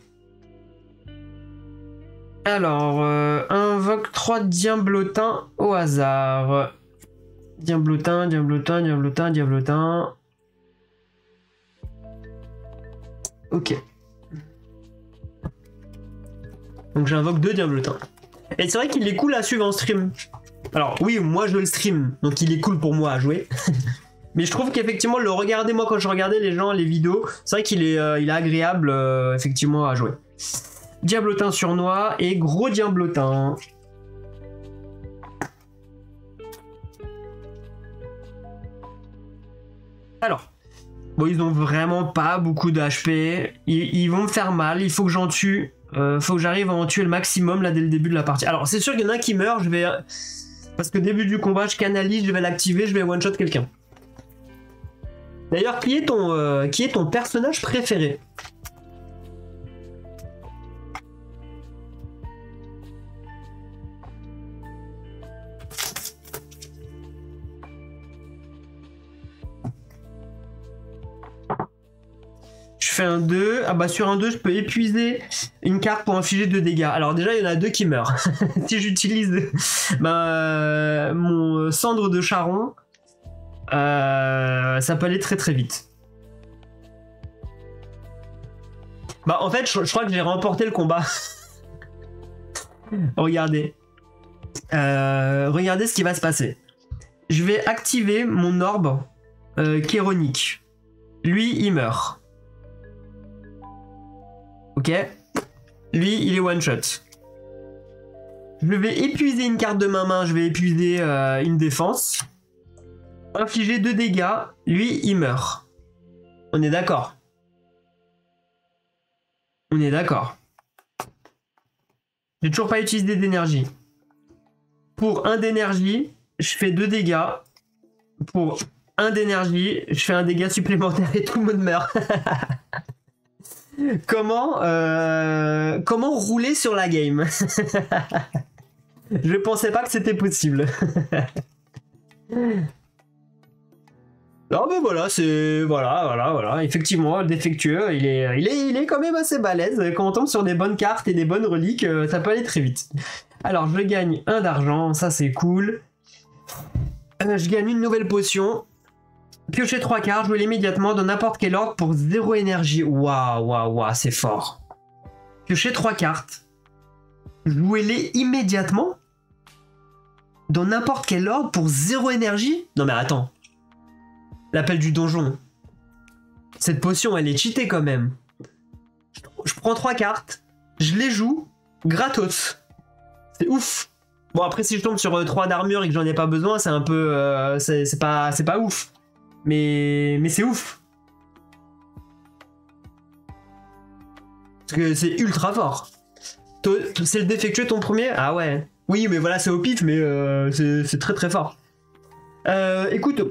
Alors, invoque 3 diablotins au hasard. Diablotin. Ok. Donc j'invoque 2 diablotins. Et c'est vrai qu'il est cool à suivre en stream. Alors oui, moi je le stream, donc il est cool pour moi à jouer. Mais je trouve qu'effectivement, le regarder, moi quand je regardais les vidéos, c'est vrai qu'il est agréable effectivement à jouer. Diablotin surnois et gros diablotin. Alors, bon, ils ont vraiment pas beaucoup de HP. Ils vont me faire mal. Il faut que j'en tue. Faut que j'arrive à en tuer le maximum là dès le début de la partie. Alors, c'est sûr qu'il y en a un qui meurt. Je vais... Parce que début du combat, je canalise, je vais l'activer, je vais one-shot quelqu'un. D'ailleurs, qui est ton personnage préféré? Je fais un 2. Ah bah sur un 2, je peux épuiser une carte pour infliger 2 dégâts. Alors déjà, il y en a 2 qui meurent. Si j'utilise mon cendre de charron, ça peut aller très très vite. Bah en fait, je crois que j'ai remporté le combat. Regardez. Regardez ce qui va se passer. Je vais activer mon orbe chéronique. Lui, il meurt. Ok. Lui, il est one shot. Je vais épuiser une carte de ma main. Je vais épuiser une défense. Infliger 2 dégâts. Lui, il meurt. On est d'accord. On est d'accord. J'ai toujours pas utilisé d'énergie. Pour 1 d'énergie, je fais 2 dégâts. Pour 1 d'énergie, je fais un dégât supplémentaire et tout le monde meurt. Comment rouler sur la game? Je pensais pas que c'était possible. Non mais voilà, c'est... Voilà. Effectivement, le défectueux, il est quand même assez balèze. Quand on tombe sur des bonnes cartes et des bonnes reliques, ça peut aller très vite. Alors, je gagne 1 d'argent, ça c'est cool. Je gagne une nouvelle potion. Piocher 3 cartes, jouez-les immédiatement dans n'importe quel ordre pour 0 énergie. Waouh, c'est fort. Piocher 3 cartes. Jouez-les immédiatement dans n'importe quel ordre pour 0 énergie. Non mais attends. L'appel du donjon. Cette potion, elle est cheatée quand même. Je prends 3 cartes, je les joue gratos. C'est ouf. Bon après si je tombe sur 3 d'armure et que j'en ai pas besoin, c'est un peu... c'est pas ouf. Mais c'est ouf. Parce que c'est ultra fort. C'est le défectueux ton premier? Ah ouais. Oui mais voilà c'est au pif mais c'est très très fort. Écoute,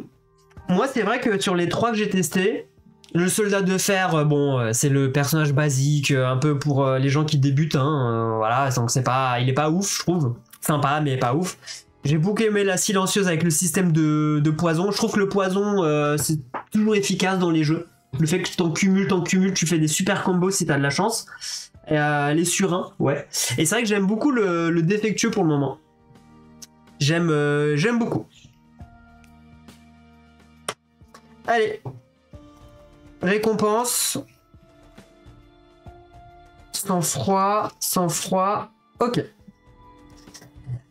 moi c'est vrai que sur les 3 que j'ai testés, le soldat de fer, bon c'est le personnage basique, un peu pour les gens qui débutent, hein, voilà, donc c'est pas, il est pas ouf je trouve. Sympa mais pas ouf. J'ai beaucoup aimé la silencieuse avec le système de poison. Je trouve que le poison, c'est toujours efficace dans les jeux. Le fait que t'en cumules, tu fais des super combos si t'as de la chance. Les surins, ouais. Et c'est vrai que j'aime beaucoup le défectueux pour le moment. J'aime beaucoup. Allez. Récompense. Sans froid. Ok.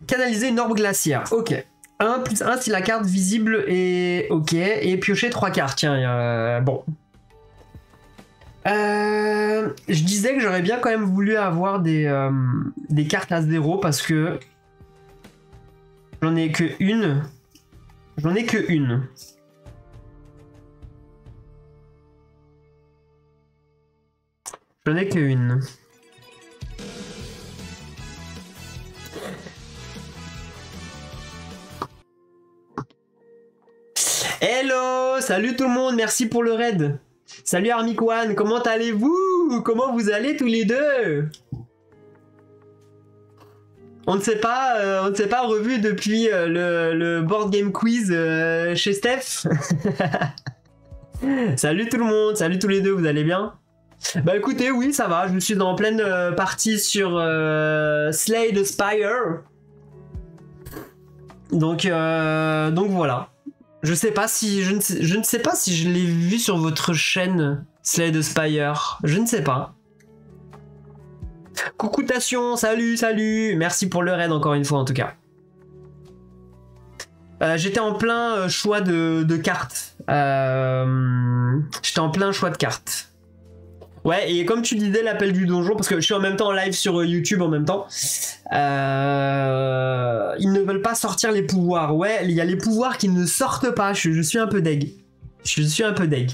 Canaliser une orbe glaciaire. Ok. 1+1 si la carte visible est... Ok. Et piocher 3 cartes. Tiens, bon. Je disais que j'aurais bien quand même voulu avoir des cartes à 0 parce que... J'en ai que une. J'en ai que une. J'en ai que une. Hello, salut tout le monde, merci pour le raid. Salut Armikwan, comment allez-vous? Comment vous allez tous les deux? On ne s'est pas revu depuis le board game quiz chez Steph. Salut tout le monde, salut tous les deux, vous allez bien? Bah écoutez, oui ça va, je suis en pleine partie sur Slay the Spire. Donc voilà. Je sais pas si je ne sais pas si je l'ai vu sur votre chaîne Slay the Spire. Je ne sais pas. Coucou Tation, salut. Merci pour le raid encore une fois en tout cas. J'étais en plein choix de cartes. J'étais en plein choix de cartes. Ouais, et comme tu disais, l'appel du donjon, parce que je suis en même temps en live sur YouTube en même temps, ils ne veulent pas sortir les pouvoirs. Ouais, il y a les pouvoirs qui ne sortent pas, je suis un peu deg. Je suis un peu deg.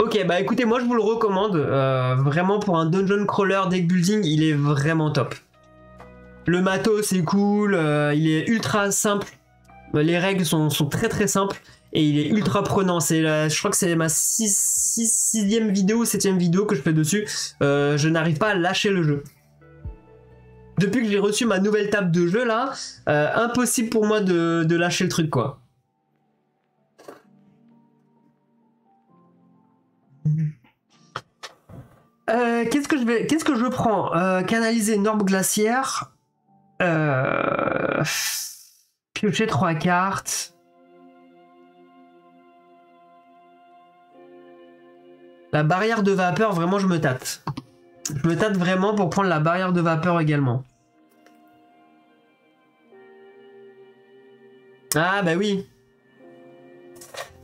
Ok, bah écoutez, moi je vous le recommande. Vraiment pour un dungeon crawler deck building, il est vraiment top. Le matos c'est cool, il est ultra simple. Les règles sont très très simples. Et il est ultra prenant. Je crois que c'est ma 6ème vidéo, 7ème vidéo que je fais dessus. Je n'arrive pas à lâcher le jeu. Depuis que j'ai reçu ma nouvelle table de jeu là, impossible pour moi de lâcher le truc quoi. Qu'est-ce que je prends? Canaliser une orbe glaciaire. Piocher 3 cartes. La barrière de vapeur, vraiment, je me tâte. Je me tâte vraiment pour prendre la barrière de vapeur également. Ah, bah oui.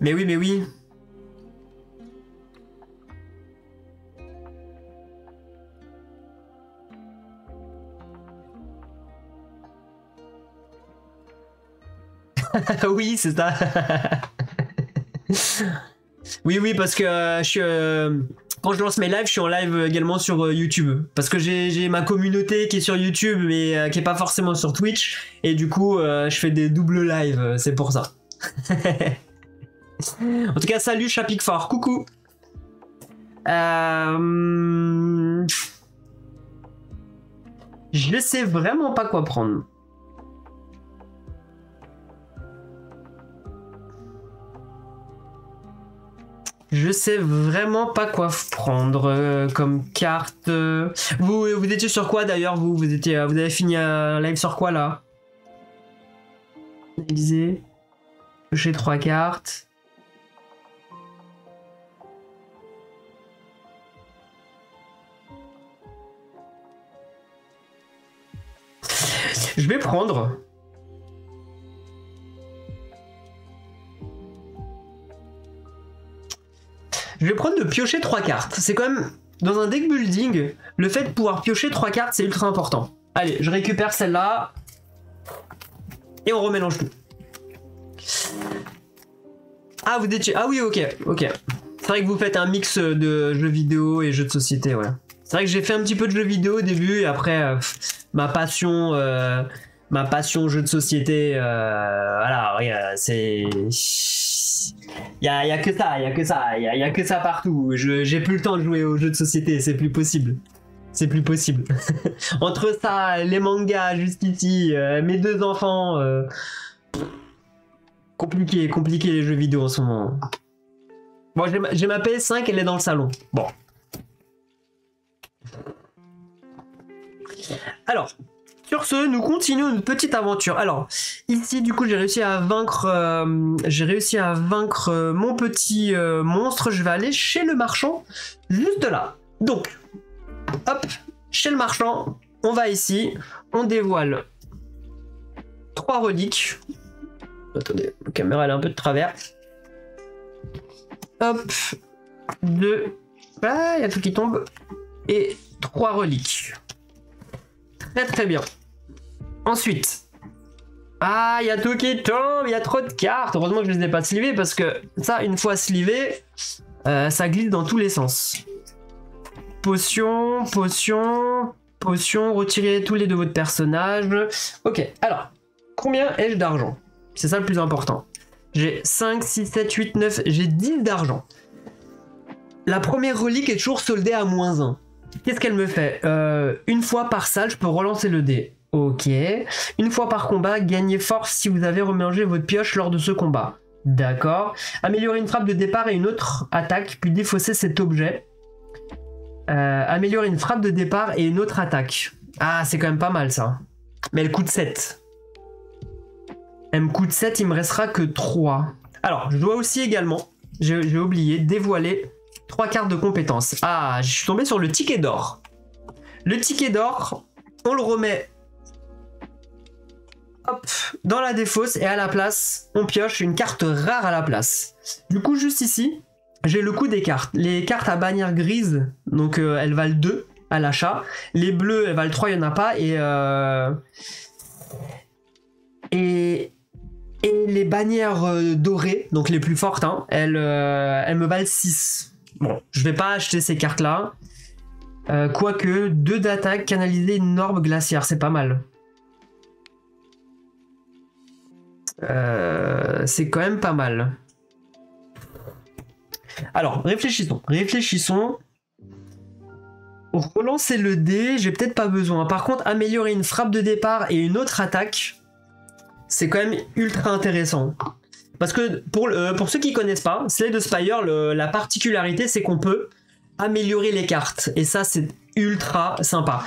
Mais oui, mais oui. Oui, c'est ça. Oui, oui, parce que quand je lance mes lives, je suis en live également sur YouTube. Parce que j'ai ma communauté qui est sur YouTube, mais qui est pas forcément sur Twitch. Et du coup, je fais des doubles lives, c'est pour ça. En tout cas, salut Chapik Fort, coucou. Je sais vraiment pas quoi prendre. Je sais vraiment pas quoi prendre comme carte. Vous étiez sur quoi d'ailleurs vous avez fini un live sur quoi là? Analyser. J'ai 3 cartes. Je vais prendre. Je vais prendre de piocher 3 cartes. C'est quand même, dans un deck building, le fait de pouvoir piocher 3 cartes, c'est ultra important. Allez, je récupère celle-là. Et on remélange tout. Ah, vous étiez... Ah oui, ok. C'est vrai que vous faites un mix de jeux vidéo et jeux de société, ouais. C'est vrai que j'ai fait un petit peu de jeux vidéo au début, et après, ma passion jeux de société, voilà, c'est... Il y a que ça, il y a que ça partout. J'ai plus le temps de jouer aux jeux de société, c'est plus possible. C'est plus possible. Entre ça, les mangas jusqu'ici, mes 2 enfants, compliqué les jeux vidéo en ce moment. Bon, j'ai ma PS5, elle est dans le salon. Bon. Alors, sur ce, nous continuons une petite aventure. Alors, ici, du coup, j'ai réussi à vaincre mon petit monstre. Je vais aller chez le marchand, juste là. Donc, hop, chez le marchand, on va ici, on dévoile 3 reliques. Attendez, la caméra elle est un peu de travers. Hop, 2, ah, il y a tout qui tombe, et 3 reliques. Très très bien. Ensuite, ah, il y a tout qui tombe, il y a trop de cartes. Heureusement que je ne les ai pas slivées parce que ça, une fois slivé, ça glisse dans tous les sens. Potion, retirez tous les de votre personnage. Ok, alors, combien ai-je d'argent? C'est ça le plus important. J'ai 5, 6, 7, 8, 9, j'ai 10 d'argent. La première relique est toujours soldée à -1. Qu'est-ce qu'elle me fait? Une fois par salle, je peux relancer le dé. Ok. Une fois par combat, gagnez force si vous avez remélangé votre pioche lors de ce combat. D'accord. Améliorer une frappe de départ et une autre attaque, puis défausser cet objet. Améliorer une frappe de départ et une autre attaque. Ah, c'est quand même pas mal ça. Mais elle coûte 7. Elle me coûte 7, il me restera que 3. Alors, je dois aussi également, j'ai oublié, dévoiler 3 cartes de compétences. Ah, je suis tombé sur le ticket d'or. Le ticket d'or, on le remet hop, dans la défausse et à la place, on pioche une carte rare à la place. Du coup, juste ici, j'ai le coût des cartes. Les cartes à bannière grise, donc elles valent 2 à l'achat. Les bleues, elles valent 3, il n'y en a pas. Et bannières dorées, donc les plus fortes, hein, elles me valent 6. Bon, je vais pas acheter ces cartes-là. Quoique, 2 d'attaque, canaliser une orbe glaciaire, c'est pas mal. C'est quand même pas mal. Alors, réfléchissons. Relancer le dé, j'ai peut-être pas besoin. Par contre, améliorer une frappe de départ et une autre attaque, c'est quand même ultra intéressant. Parce que pour ceux qui connaissent pas, Slay the Spire, la particularité, c'est qu'on peut améliorer les cartes. Et ça, c'est ultra sympa.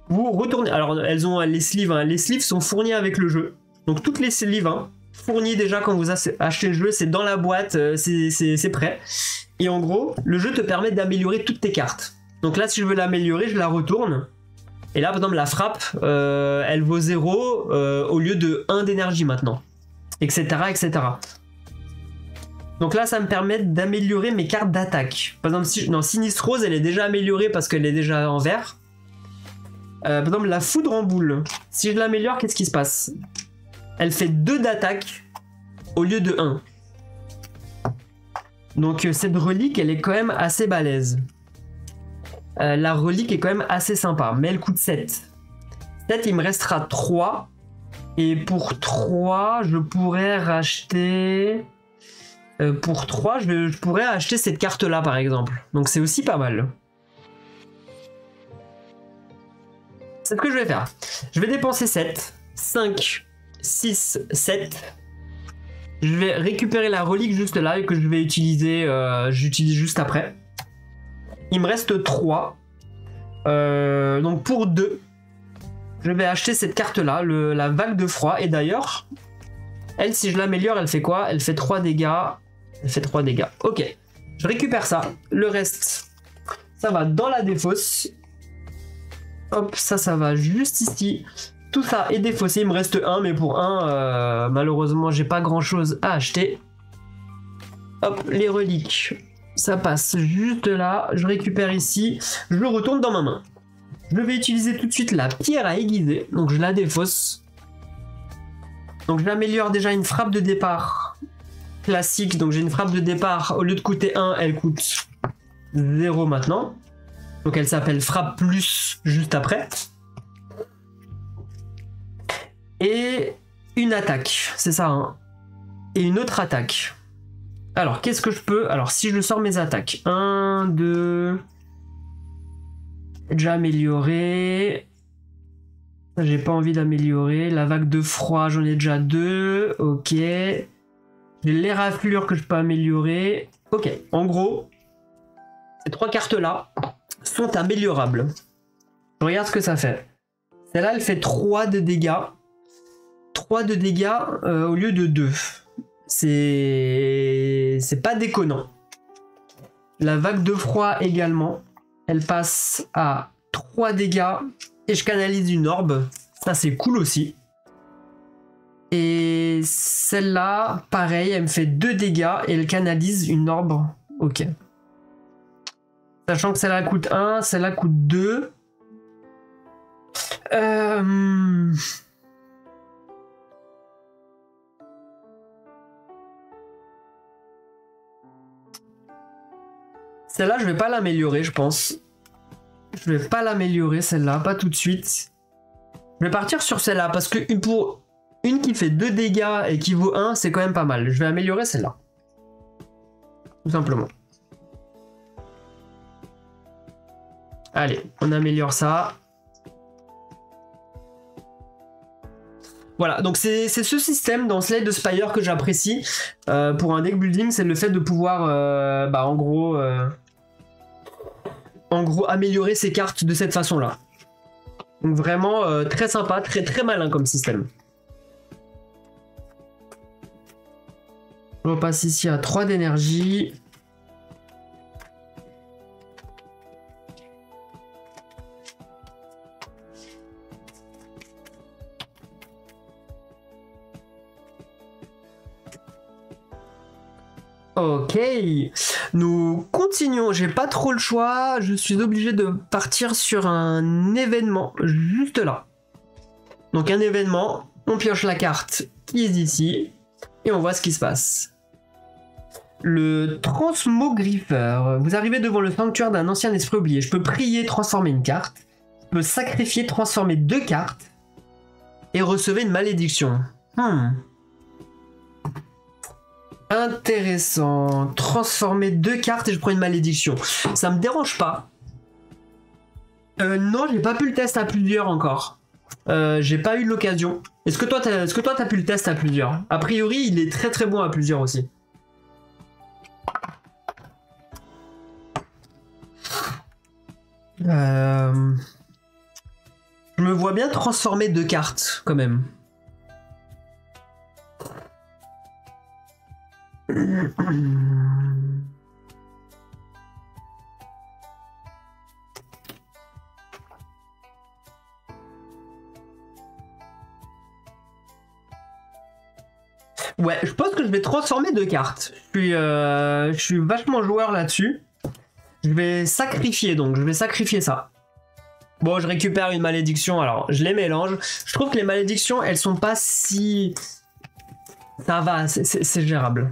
Vous retournez... Alors, elles ont les sleeves. Hein. Les sleeves sont fournis avec le jeu. Donc, toutes les sleeves, hein, fournies déjà quand vous achetez le jeu, c'est dans la boîte, c'est prêt. Et en gros, le jeu te permet d'améliorer toutes tes cartes. Donc là, si je veux l'améliorer, je la retourne. Et là, par exemple, la frappe, elle vaut 0 au lieu de 1 d'énergie maintenant. Etc, etc. Donc là, ça me permet d'améliorer mes cartes d'attaque. Par exemple, Sinistrose, elle est déjà améliorée parce qu'elle est déjà en vert. Par exemple, la foudre en boule. Si je l'améliore, qu'est-ce qui se passe? Elle fait 2 d'attaque au lieu de 1. Donc cette relique, elle est quand même assez balèze. La relique est quand même assez sympa, mais elle coûte 7. 7, il me restera 3. Et pour 3, je pourrais racheter... pour 3, je pourrais acheter cette carte-là, par exemple. Donc c'est aussi pas mal. C'est ce que je vais faire. Je vais dépenser 7. 5, 6, 7. Je vais récupérer la relique juste là et que je vais utiliser, j'utilise juste après. Il me reste 3. Donc pour 2, je vais acheter cette carte-là, la vague de froid. Et d'ailleurs, elle, si je l'améliore, elle fait quoi? Elle fait 3 dégâts. Elle fait 3 dégâts. Ok. Je récupère ça. Le reste, ça va dans la défausse. Hop, ça va juste ici. Tout ça est défaussé. Il me reste 1, mais pour 1, malheureusement, j'ai pas grand-chose à acheter. Hop, les reliques. Ça passe juste là. Je récupère ici. Je le retourne dans ma main. Je vais utiliser tout de suite la pierre à aiguiser. Donc, je la défausse. Donc, je l'améliore déjà une frappe de départ classique. Donc, j'ai une frappe de départ. Au lieu de coûter 1, elle coûte 0 maintenant. Donc, elle s'appelle frappe plus juste après. Et une attaque. C'est ça, hein. Et une autre attaque. Alors, qu'est-ce que je peux... Alors, si je sors mes attaques. 1, 2... Déjà amélioré. Ça, j'ai pas envie d'améliorer. La vague de froid, j'en ai déjà 2. Ok. J'ai les raflures que je peux améliorer. Ok. En gros, ces 3 cartes-là sont améliorables. Je regarde ce que ça fait. Celle-là, elle fait 3 de dégâts. 3 de dégâts au lieu de 2. C'est pas déconnant. La vague de froid également. Elle passe à 3 dégâts. Et je canalise une orbe. Ça, c'est cool aussi. Et celle-là, pareil, elle me fait 2 dégâts. Et elle canalise une orbe. Ok. Sachant que celle-là coûte 1. Celle-là coûte 2. Celle-là, je vais pas l'améliorer, je pense. Je vais pas l'améliorer, celle-là, pas tout de suite. Je vais partir sur celle-là, parce que pour une qui fait 2 dégâts et qui vaut 1, c'est quand même pas mal. Je vais améliorer celle-là. Tout simplement. Allez, on améliore ça. Voilà, donc c'est ce système dans Slay the Spire que j'apprécie pour un deck building, c'est le fait de pouvoir, en gros, améliorer ses cartes de cette façon-là. Donc vraiment très sympa, très malin comme système. On passe ici à 3 d'énergie. Ok, nous continuons, j'ai pas trop le choix, je suis obligé de partir sur un événement juste là. Donc un événement, on pioche la carte qui est ici, Et on voit ce qui se passe. Le transmogriffeur. Vous arrivez devant le sanctuaire d'un ancien esprit oublié. Je peux prier, transformer une carte. Je peux sacrifier, transformer 2 cartes. Et recevoir une malédiction. Intéressant. Transformer 2 cartes et je prends une malédiction. Ça me dérange pas. Non, j'ai pas pu le test à plusieurs encore. J'ai pas eu l'occasion. Est-ce que toi t'as pu le test à plusieurs? A priori, il est très très bon à plusieurs aussi. Je me vois bien transformer 2 cartes quand même. Ouais, je pense que je vais transformer 2 cartes. Je suis vachement joueur là-dessus. Je vais sacrifier donc, je vais sacrifier ça. Bon, je récupère une malédiction, alors je les mélange. Je trouve que les malédictions, elles sont pas si... Ça va, c'est gérable.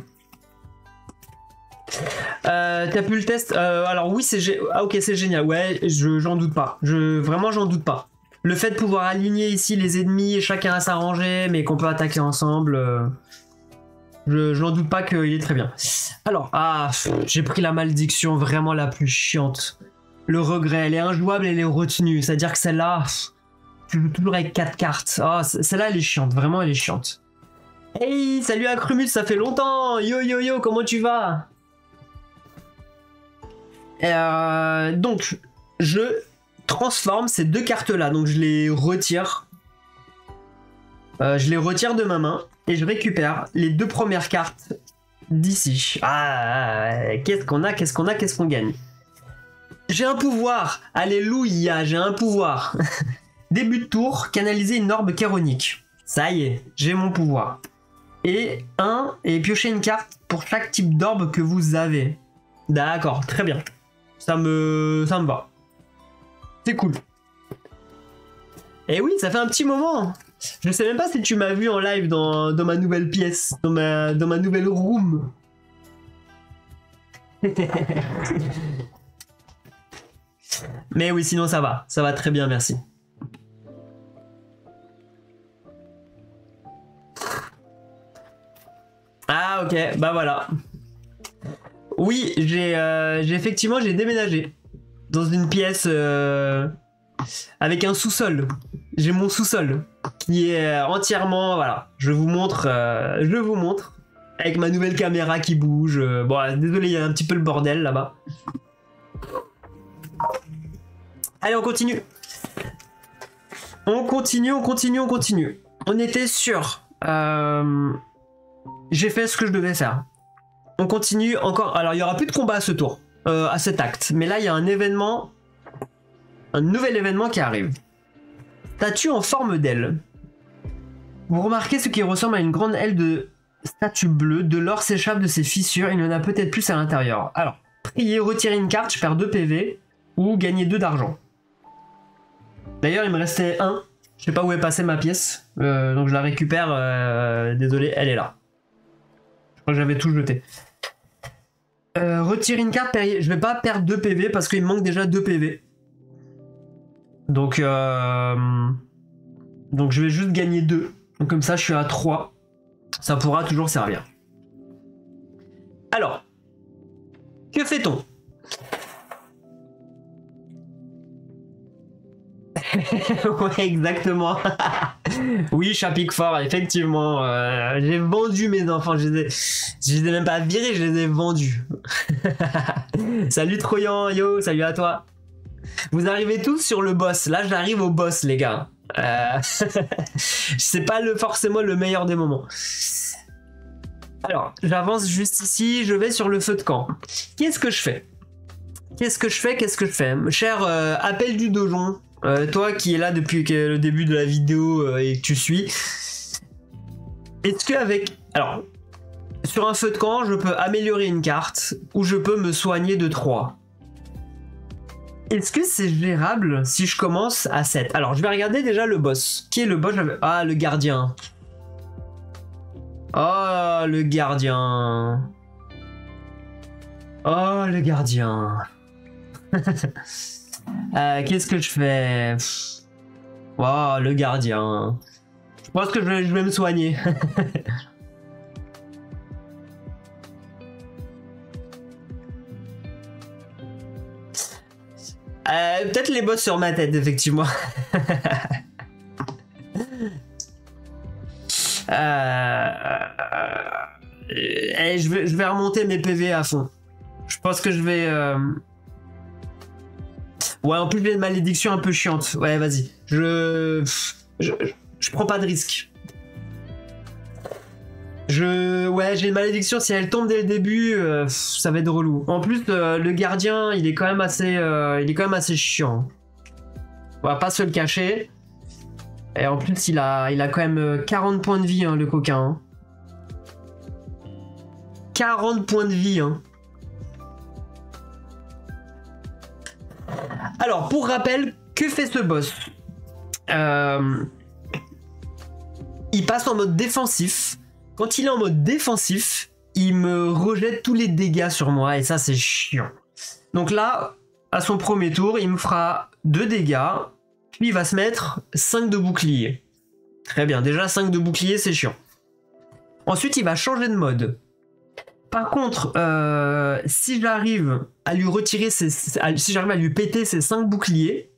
T'as pu le test alors oui, ah, ok, c'est génial, ouais, j'en doute pas. Vraiment, j'en doute pas. Le fait de pouvoir aligner ici les ennemis, chacun à s'arranger, mais qu'on peut attaquer ensemble... Je n'en doute pas qu'il est très bien. Alors, j'ai pris la malédiction vraiment la plus chiante. Le regret, elle est injouable, elle est retenue. C'est-à-dire que celle-là, tu joues toujours avec 4 cartes. Celle-là, elle est chiante, vraiment, elle est chiante. Hey, salut Acrumus, ça fait longtemps. Yo, yo, yo, comment tu vas? Donc, je transforme ces 2 cartes-là. Donc, je les retire. Je les retire de ma main. Et je récupère les 2 premières cartes d'ici. Qu'est-ce qu'on a, qu'est-ce qu'on gagne? J'ai un pouvoir. Alléluia, j'ai un pouvoir. Début de tour, canaliser une orbe chéronique. Ça y est, j'ai mon pouvoir. Et piocher une carte pour chaque type d'orbe que vous avez. D'accord, très bien. Ça me va. C'est cool. Et oui, ça fait un petit moment. Je sais même pas si tu m'as vu en live dans ma nouvelle pièce, dans ma nouvelle room. Mais oui, sinon ça va très bien, merci. Ah ok, bah voilà. Oui, effectivement j'ai déménagé dans une pièce avec un sous-sol. J'ai mon sous-sol qui est entièrement, voilà, je vous montre avec ma nouvelle caméra qui bouge. Bon, désolé, il y a un petit peu le bordel là-bas. Allez, on continue. On continue. On était sûr. J'ai fait ce que je devais faire. On continue encore. Alors, il y aura plus de combat à ce tour, à cet acte. Mais là, il y a un événement, un nouvel événement qui arrive. Statue en forme d'aile. Vous remarquez ce qui ressemble à une grande aile de statue bleue. De l'or s'échappe de ses fissures. Il y en a peut-être plus à l'intérieur. Alors, priez, retirez une carte, je perds 2 PV. Ou gagner 2 d'argent. D'ailleurs, il me restait 1. Je sais pas où est passée ma pièce. Donc je la récupère. Désolé, elle est là. Je crois que j'avais tout jeté. Retirer une carte, je vais pas perdre 2 PV parce qu'il me manque déjà 2 PV. Donc je vais juste gagner 2. Donc comme ça je suis à 3. Ça pourra toujours servir. Alors, que fait-on? Ouais, exactement. Oui, Chapic fort, effectivement. J'ai vendu mes enfants. Je les ai même pas virés, je les ai vendus. Salut Troyan, yo, salut à toi. Vous arrivez tous sur le boss. Là, j'arrive au boss, les gars. C'est pas forcément le meilleur des moments. Alors, j'avance juste ici. Je vais sur le feu de camp. Qu'est-ce que je fais? Cher appel du donjon. Toi qui es là depuis le début de la vidéo et que tu suis. Est-ce qu'avec... Alors, sur un feu de camp, je peux améliorer une carte ou je peux me soigner de 3. Est-ce que c'est gérable si je commence à 7? Alors, je vais regarder déjà le boss. Qui est le boss? Ah, le gardien. Oh, le gardien. Oh, le gardien. Qu'est-ce que je fais? Oh, le gardien. Je pense que je vais me soigner. Peut-être les boss sur ma tête, effectivement. Je vais remonter mes PV à fond. Je pense que je vais... Ouais, en plus j'ai une malédiction un peu chiante. Ouais, vas-y. Je prends pas de risque. Ouais, j'ai une malédiction. Si elle tombe dès le début, ça va être relou. En plus, le gardien, il est quand même assez chiant. On va pas se le cacher. Et en plus, il a quand même 40 points de vie, hein, le coquin. Hein. 40 points de vie, hein. Alors, pour rappel, que fait ce boss? Il passe en mode défensif. Quand il est en mode défensif, il me rejette tous les dégâts sur moi et ça, c'est chiant. Donc là, à son premier tour, il me fera 2 dégâts, puis il va se mettre 5 de bouclier. Très bien, déjà 5 de bouclier, c'est chiant. Ensuite, il va changer de mode. Par contre, si j'arrive à lui retirer si j'arrive à lui péter ses 5 boucliers,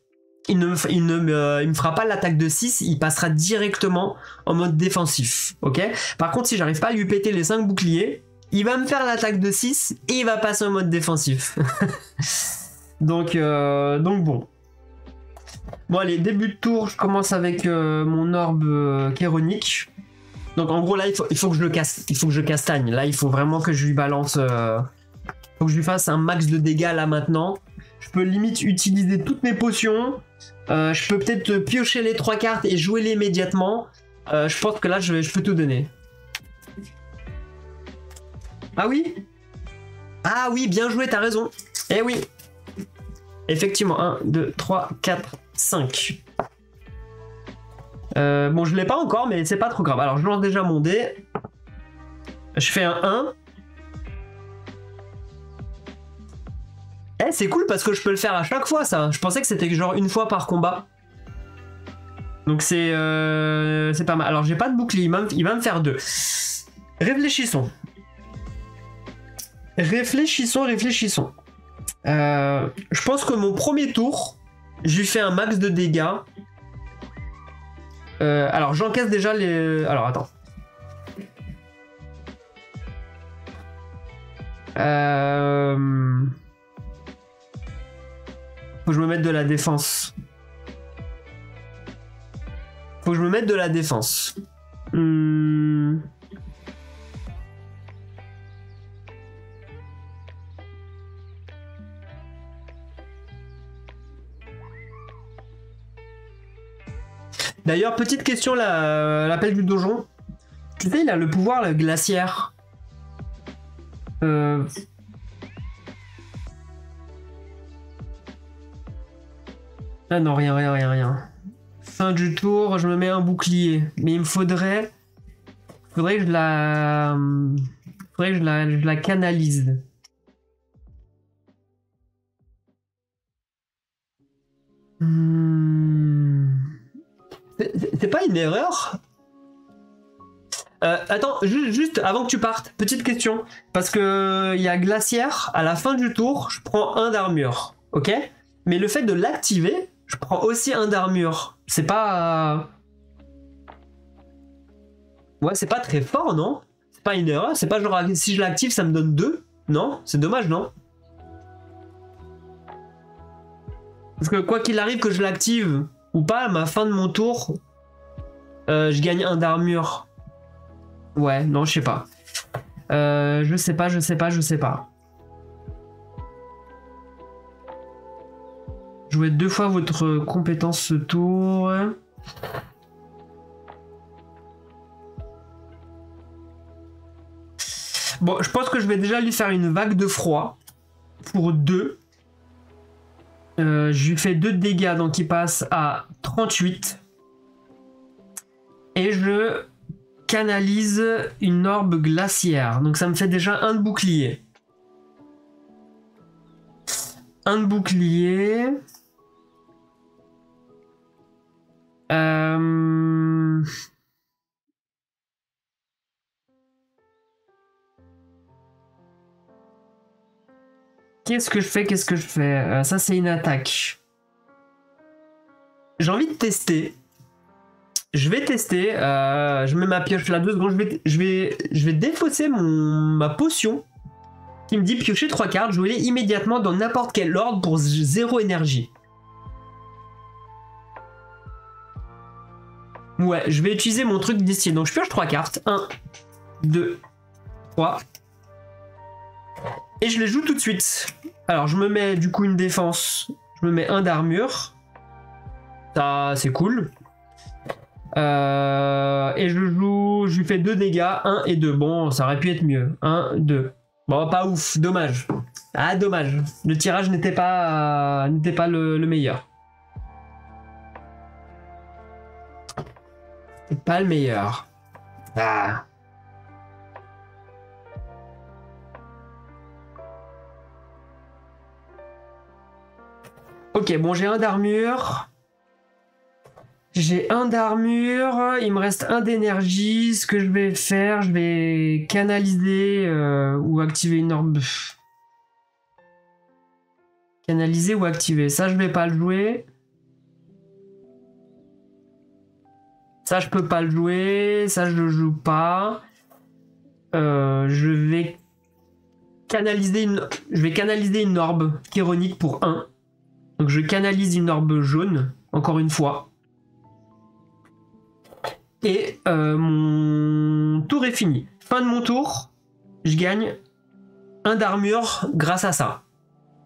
il me fera pas l'attaque de 6, il passera directement en mode défensif. Ok. Par contre, si j'arrive pas à lui péter les 5 boucliers, il va me faire l'attaque de 6 et il va passer en mode défensif. donc bon. Bon allez, début de tour, je commence avec mon orbe chéronique. Donc en gros là, il faut que je le casse, il faut que je castagne. Là, il faut vraiment que je lui balance, faut que je lui fasse un max de dégâts là maintenant. Je peux limite utiliser toutes mes potions. Je peux peut-être piocher les 3 cartes et jouer les immédiatement. Je pense que là, je peux tout donner. Ah oui? Ah oui, bien joué, t'as raison. Eh oui. Effectivement, 1, 2, 3, 4, 5. Bon, je l'ai pas encore, mais c'est pas trop grave. Alors, je lance déjà mon dé. Je fais un 1. Eh, c'est cool parce que je peux le faire à chaque fois, ça. Je pensais que c'était genre une fois par combat. Donc c'est pas mal. Alors, j'ai pas de bouclier, il va me faire 2. Réfléchissons. Réfléchissons. Je pense que mon premier tour, je lui fais un max de dégâts. Alors j'encaisse déjà les... Alors attends. Faut que je me mette de la défense. D'ailleurs, petite question, l'appel du donjon. Tu sais, il a le pouvoir, le glaciaire. Ah non, rien. Fin du tour, je me mets un bouclier. Mais il me faudrait que je la canalise. C'est pas une erreur? Attends, juste avant que tu partes, petite question. Parce que il y a glaciaire, à la fin du tour, je prends 1 d'armure. Ok? Mais le fait de l'activer, je prends aussi 1 d'armure. C'est pas... Ouais, c'est pas très fort, non? C'est pas une erreur? C'est pas genre si je l'active, ça me donne 2? Non? C'est dommage, non? Parce que quoi qu'il arrive que je l'active ou pas, à ma fin de mon tour, je gagne 1 d'armure. Ouais, non, je sais pas. Je sais pas. Jouez 2 fois votre compétence ce tour. Bon, je pense que je vais déjà lui faire une vague de froid. Pour 2. Je lui fais 2 de dégâts, donc il passe à 38. Et je canalise une orbe glaciaire. Donc ça me fait déjà un de bouclier. Un de bouclier. Qu'est-ce que je fais? Qu'est-ce que je fais? Ça, c'est une attaque. J'ai envie de tester. Je vais tester. Je mets ma pioche là 2 secondes. Je vais défausser ma potion qui me dit piocher 3 cartes. Jouez-les immédiatement dans n'importe quel ordre pour 0 énergie. Ouais, je vais utiliser mon truc d'ici. Donc je pioche 3 cartes. 1, 2, 3. Et je les joue tout de suite. Alors je me mets du coup une défense. Je me mets 1 d'armure. Ça c'est cool. Et je lui fais 2 dégâts. 1 et 2. Bon, ça aurait pu être mieux. 1, 2. Bon, pas ouf. Dommage. Ah, dommage. Le tirage n'était pas le meilleur. C'est pas le meilleur. Ah. Ok, bon, j'ai 1 d'armure. J'ai 1 d'armure. Il me reste 1 d'énergie. Ce que je vais faire, je vais canaliser ou activer une orbe. Canaliser ou activer. Ça, je vais pas le jouer. Ça, je peux pas le jouer. Ça, je le joue pas. Je vais canaliser une orbe chironique pour 1. Donc, je canalise une orbe jaune, encore une fois. Et mon tour est fini. Fin de mon tour, je gagne 1 d'armure grâce à ça.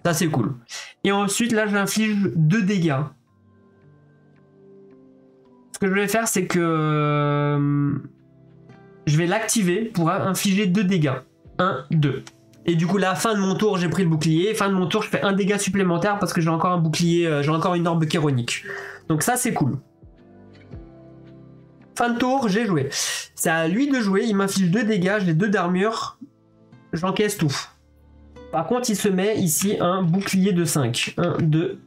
Ça, c'est cool. Et ensuite, là, j'inflige 2 dégâts. Ce que je vais faire, c'est que je vais l'activer pour infliger 2 dégâts. 1, 2. Et du coup, là, fin de mon tour, j'ai pris le bouclier. Fin de mon tour, je fais 1 dégât supplémentaire parce que j'ai encore un bouclier, j'ai encore une orbe chironique. Donc ça, c'est cool. Fin de tour, j'ai joué. C'est à lui de jouer, il m'inflige 2 dégâts, j'ai 2 d'armure. J'encaisse tout. Par contre, il se met ici un bouclier de 5. 1, 2,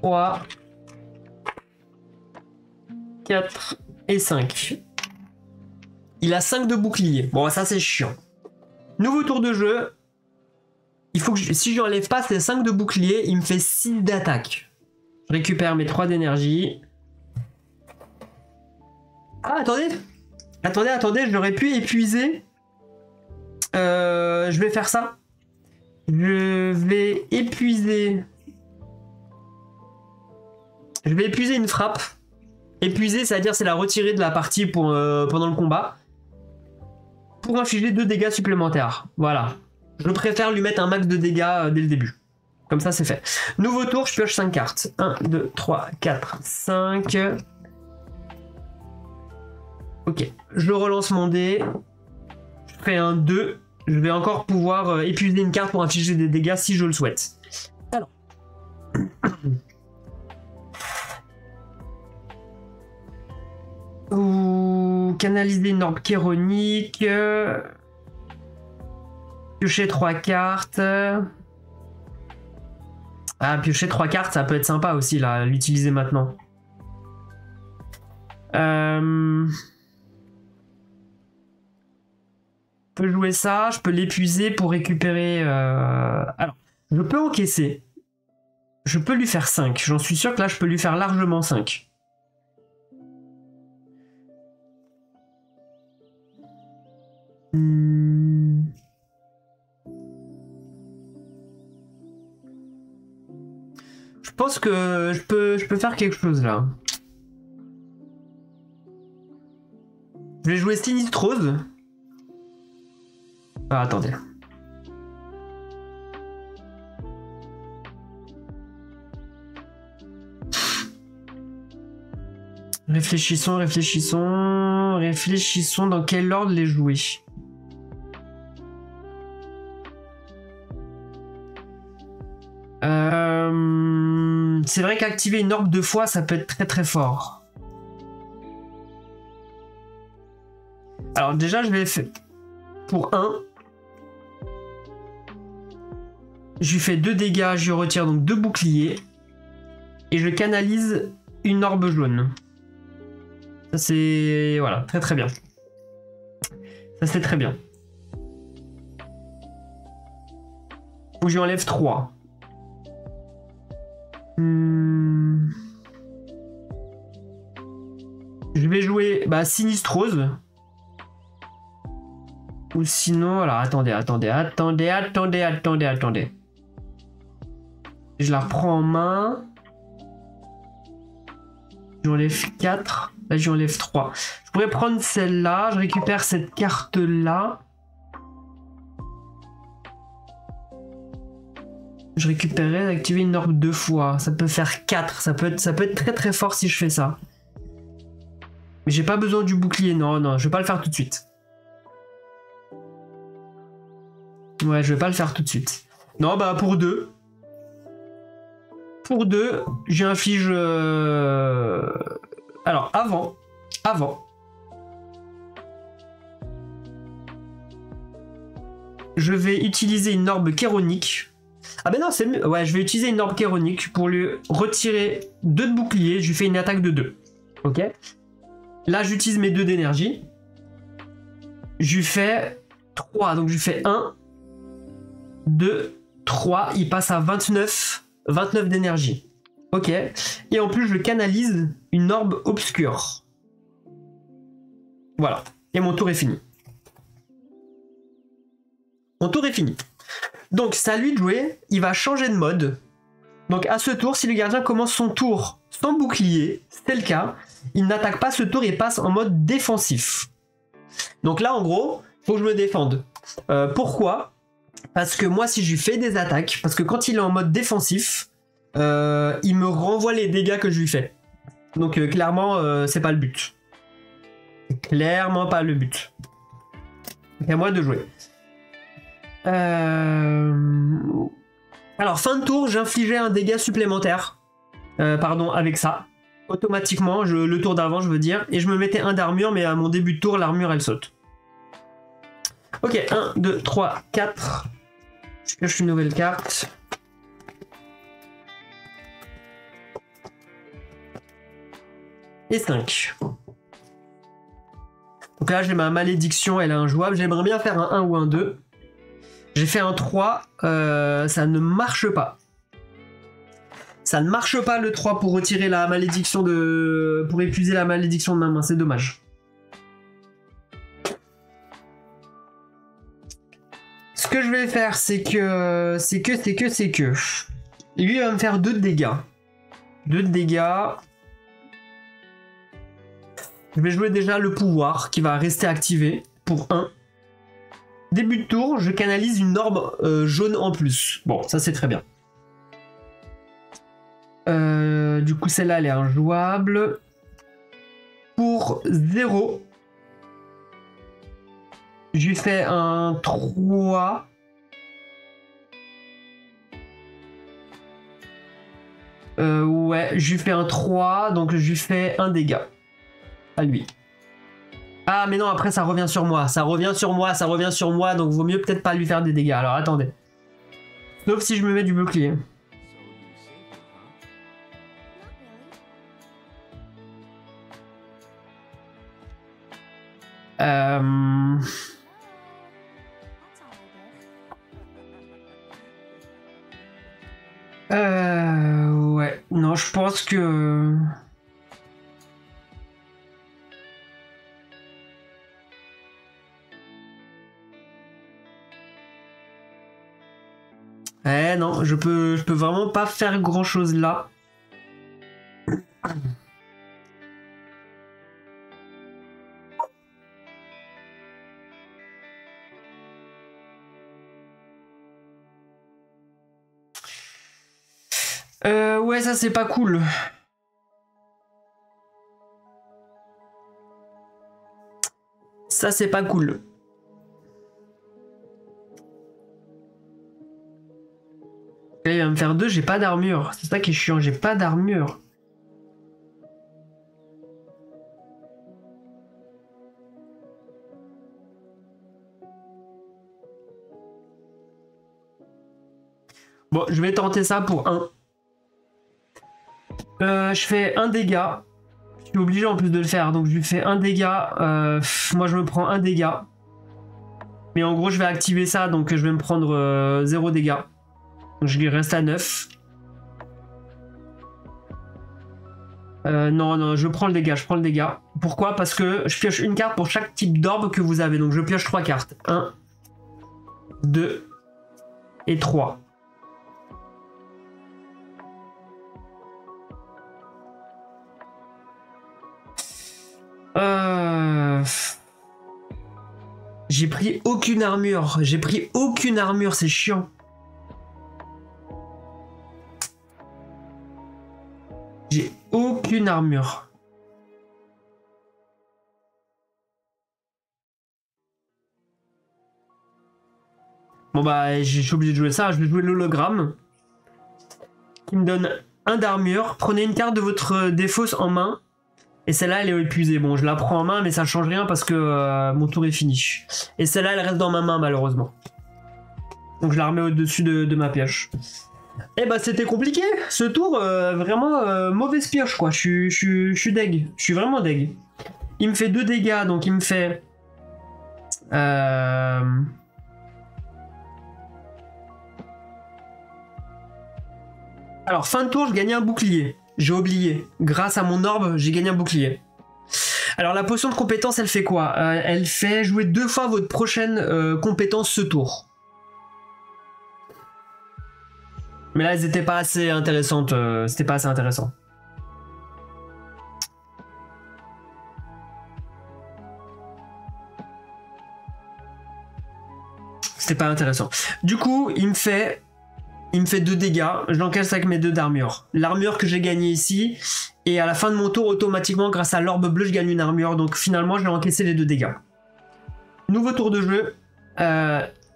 3, 4 et 5. Il a 5 de bouclier. Bon, ça c'est chiant. Nouveau tour de jeu. Il faut que si je n'enlève pas ces 5 de bouclier, il me fait 6 d'attaque. Je récupère mes 3 d'énergie. Ah, attendez. Attendez, j'aurais pu épuiser. Je vais faire ça. Je vais épuiser une frappe. Épuiser, c'est-à-dire c'est la retirer de la partie pour, pendant le combat. Pour infliger 2 dégâts supplémentaires. Voilà. Je préfère lui mettre un max de dégâts dès le début. Comme ça, c'est fait. Nouveau tour, je pioche 5 cartes. 1, 2, 3, 4, 5. Ok. Je relance mon dé. Je fais un 2. Je vais encore pouvoir épuiser une carte pour infliger des dégâts si je le souhaite. Alors. Ou canaliser une orbe chironique. Piocher 3 cartes. Ah, piocher 3 cartes, ça peut être sympa aussi, là, l'utiliser maintenant. Je peux jouer ça, je peux l'épuiser pour récupérer... Alors, je peux encaisser. Je peux lui faire 5. J'en suis sûr que là, je peux lui faire largement 5. Je pense que je peux faire quelque chose là. Je vais jouer Sinistrose. Ah, attendez. Réfléchissons dans quel ordre les jouer. C'est vrai qu'activer une orbe 2 fois, ça peut être très très fort. Alors déjà, je vais faire pour 1. Je lui fais 2 dégâts, je lui retire donc 2 boucliers. Et je canalise une orbe jaune. Ça c'est... Voilà, très très bien. Ça c'est très bien. Ou je lui enlève 3. Je vais jouer Sinistrose. Ou sinon... Alors attendez. Je la reprends en main. J'enlève 4. Là, j'enlève 3. Je pourrais prendre celle-là. Je récupère cette carte-là. Je récupérerai d'activer une orbe 2 fois. Ça peut faire 4. Ça peut être très très fort si je fais ça. Mais j'ai pas besoin du bouclier. Non, je vais pas le faire tout de suite. Ouais, je vais pas le faire tout de suite. Non, pour 2. Pour 2, j'inflige... Alors, avant, je vais utiliser une orbe chéronique. Ah ben non, c'est mieux. Ouais, je vais utiliser une orbe chéronique pour lui retirer 2 de bouclier. Je lui fais une attaque de 2. Ok. Là, j'utilise mes 2 d'énergie. Je lui fais 3. Donc, je lui fais 1, 2, 3. Il passe à 29 d'énergie. Ok. Et en plus, je canalise une orbe obscure. Voilà. Et mon tour est fini. Mon tour est fini. Donc, c'est à lui de jouer. Il va changer de mode. Donc, à ce tour, si le gardien commence son tour sans bouclier, c'est le cas, il n'attaque pas ce tour et passe en mode défensif. Donc là, en gros, il faut que je me défende. Pourquoi ? Parce que moi, si je lui fais des attaques, parce que quand il est en mode défensif, il me renvoie les dégâts que je lui fais. Donc clairement, c'est pas le but. C'est clairement pas le but. C'est à moi de jouer. Alors, fin de tour, j'infligeais un dégât supplémentaire. Avec ça. Automatiquement, le tour d'avant, je veux dire. Et je me mettais 1 d'armure, mais à mon début de tour, l'armure, elle saute. Ok, 1, 2, 3, 4. Je pioche une nouvelle carte. Et 5. Donc là, j'ai ma malédiction, elle est injouable. J'aimerais bien faire un 1 ou un 2. J'ai fait un 3. Ça ne marche pas. Ça ne marche pas le 3 pour retirer la malédiction de... Pour épuiser la malédiction de ma main. C'est dommage. Ce que je vais faire, c'est que... Lui, il va me faire 2 de dégâts. 2 de dégâts. Je vais jouer déjà le pouvoir qui va rester activé pour 1. Début de tour, je canalise une orbe jaune en plus. Bon, ça c'est très bien. Du coup, celle-là, elle est injouable. Pour 0, je lui fais un 3. Ouais, je lui fais un 3, donc je lui fais un dégât. À lui. Ah, mais non, après, ça revient sur moi. Ça revient sur moi, donc vaut mieux peut-être pas lui faire des dégâts. Alors, attendez. Sauf si je me mets du bouclier. Ouais. Non, je pense que... non, je peux vraiment pas faire grand chose là. Ouais, ça c'est pas cool. Ça c'est pas cool. Là, il va me faire 2, j'ai pas d'armure. C'est ça qui est chiant, j'ai pas d'armure. Bon, je vais tenter ça pour 1. Je fais 1 dégât. Je suis obligé en plus de le faire, donc je lui fais 1 dégât. Moi, je me prends 1 dégât. Mais en gros, je vais activer ça, donc je vais me prendre 0 dégâts. Donc je lui reste à 9. Non, je prends le dégât, Pourquoi? Parce que je pioche une carte pour chaque type d'orbe que vous avez. Donc je pioche 3 cartes. 1, 2 et 3. J'ai pris aucune armure. C'est chiant. J'ai aucune armure. Bon bah, je suis obligé de jouer ça. Je vais jouer l'hologramme. Qui me donne 1 d'armure. Prenez une carte de votre défausse en main. Et celle-là, elle est épuisée. Bon, je la prends en main, mais ça change rien parce que mon tour est fini. Et celle-là, elle reste dans ma main, malheureusement. Donc je la remets au-dessus de ma pioche. Eh bah, c'était compliqué. Ce tour, vraiment mauvaise pioche, quoi. Je suis deg. Je suis vraiment deg. Il me fait 2 dégâts, donc il me fait... Alors, fin de tour, je gagnais un bouclier. J'ai oublié. Grâce à mon orbe, j'ai gagné un bouclier. Alors, la potion de compétence, elle fait quoi? Elle fait jouer 2 fois votre prochaine compétence ce tour. Mais là, elles n'étaient pas assez intéressantes. C'était pas assez intéressant. C'était pas intéressant. Du coup, il me fait 2 dégâts. Je l'encaisse avec mes 2 d'armure. L'armure que j'ai gagnée ici. Et à la fin de mon tour, automatiquement, grâce à l'orbe bleu, je gagne une armure. Donc finalement, je vais encaisser les 2 dégâts. Nouveau tour de jeu.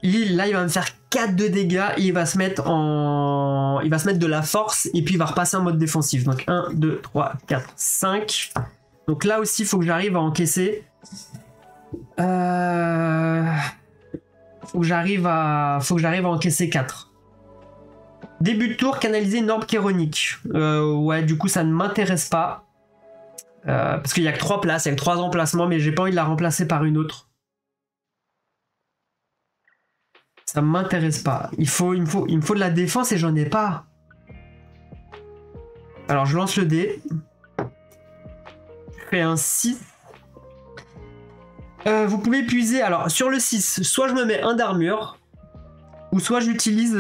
Lille, là, il va me faire 4 de dégâts. Et il va se mettre de la force. Et puis, il va repasser en mode défensif. Donc 1, 2, 3, 4, 5. Donc là aussi, il faut que j'arrive à encaisser. Faut que j'arrive à encaisser 4. Début de tour, canaliser une orbe chéronique. Ouais, du coup, ça ne m'intéresse pas. Parce qu'il n'y a que 3 places, il y a que 3 emplacements, mais j'ai pas envie de la remplacer par une autre. Ça m'intéresse pas. Il me faut de la défense et j'en ai pas. Alors, je lance le dé. Je fais un 6. Vous pouvez épuiser. Alors, sur le 6, soit je me mets 1 d'armure. Ou soit j'utilise...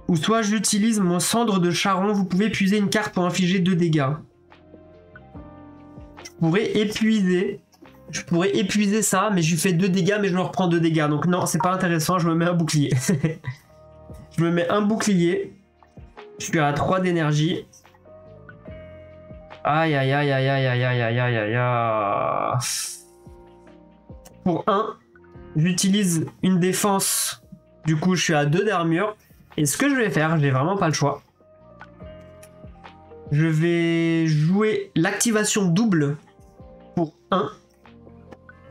Ou soit j'utilise mon cendre de charron. Vous pouvez épuiser une carte pour infliger 2 dégâts. Je pourrais épuiser ça, mais je lui fais 2 dégâts, mais je me reprends 2 dégâts. Donc non, c'est pas intéressant, je me mets un bouclier. Je me mets un bouclier. Je suis à 3 d'énergie. Aïe aïe aïe aïe aïe aïe aïe aïe aïe aïe aïe. Pour 1, j'utilise une défense. Du coup, je suis à 2 d'armure. Et ce que je vais faire, j'ai vraiment pas le choix. Je vais jouer l'activation double pour 1.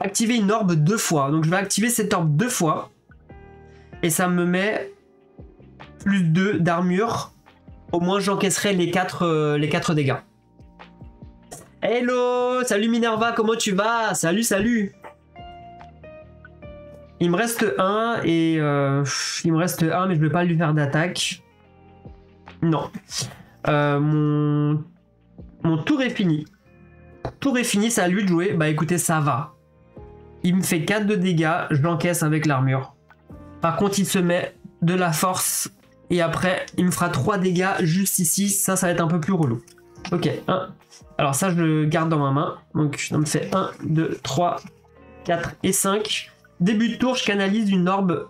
Activer une orbe 2 fois. Donc je vais activer cette orbe 2 fois. Et ça me met plus 2 d'armure. Au moins j'encaisserai les 4 dégâts. Hello! Salut Minerva, comment tu vas? Salut, salut! Il me reste 1 et... il me reste 1 mais je vais pas lui faire d'attaque. Non. Mon tour est fini. Tour est fini, c'est à lui de jouer. Bah écoutez, ça va. Il me fait 4 de dégâts, je l'encaisse avec l'armure. Par contre, il se met de la force. Et après, il me fera 3 dégâts juste ici. Ça va être un peu plus relou. Ok, 1. Alors ça, je le garde dans ma main. Donc, ça me fait 1, 2, 3, 4 et 5. Début de tour, je canalise une orbe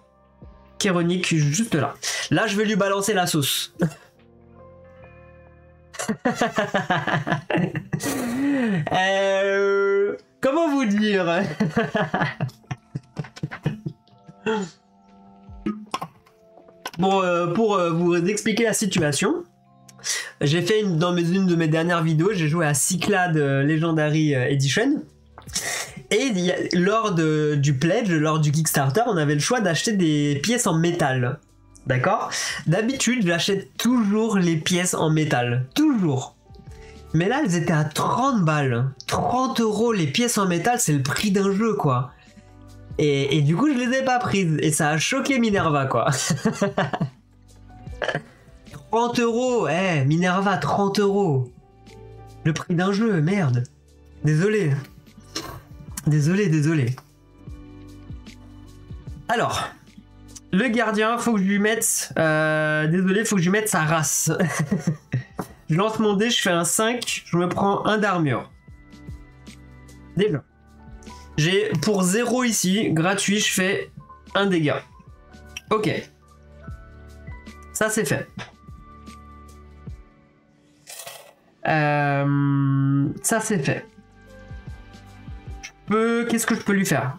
chéronique juste là. Là, je vais lui balancer la sauce. Comment vous dire? Bon, pour vous expliquer la situation, J'ai fait une de mes dernières vidéos, j'ai joué à Cyclade Legendary Edition. Et lors du pledge, lors du Kickstarter, on avait le choix d'acheter des pièces en métal. D'accord? D'habitude, j'achète toujours les pièces en métal. Toujours. Mais là, elles étaient à 30 balles. 30 € les pièces en métal, c'est le prix d'un jeu, quoi. Et du coup, je les ai pas prises. Et ça a choqué Minerva, quoi. 30 €, Minerva, 30 €. Le prix d'un jeu, merde. Désolé. Désolé. Alors, le gardien, faut que je lui mette... désolé, faut que je lui mette sa race. Je lance mon dé, je fais un 5, je me prends un d'armure. Déjà. J'ai pour 0 ici, gratuit, je fais un dégât. Ok. Ça, c'est fait. Ça, c'est fait. Qu'est-ce que je peux lui faire?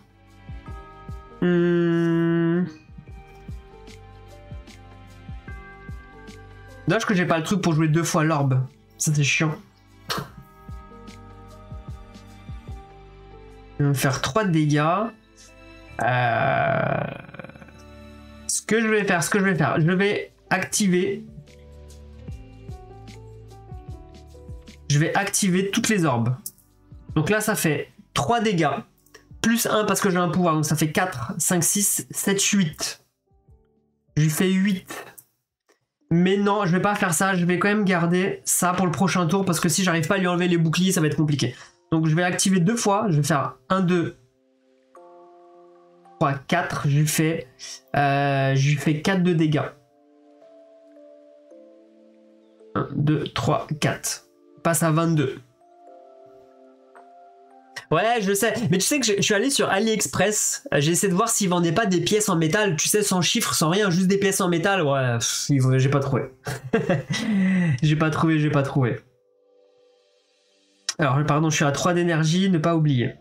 Dommage que j'ai pas le truc pour jouer 2 fois l'orbe. Ça, c'est chiant. Je vais me faire 3 dégâts. Ce que je vais faire, je vais activer. Je vais activer toutes les orbes. Donc là, ça fait 3 dégâts. Plus 1 parce que j'ai un pouvoir. Donc ça fait 4, 5, 6, 7, 8. Je lui fais 8. Mais non, je vais pas faire ça. Je vais quand même garder ça pour le prochain tour. Parce que si j'arrive pas à lui enlever les boucliers, ça va être compliqué. Donc je vais activer 2 fois. Je vais faire 1, 2, 3, 4. Je lui fais 4 de dégâts. 1, 2, 3, 4. Passe à 22. Ouais, je sais. Mais tu sais que je suis allé sur AliExpress. J'ai essayé de voir s'ils vendaient pas des pièces en métal. Tu sais, sans chiffres, sans rien, juste des pièces en métal. Ouais, j'ai pas trouvé. j'ai pas trouvé. Alors, pardon, je suis à 3 d'énergie, ne pas oublier.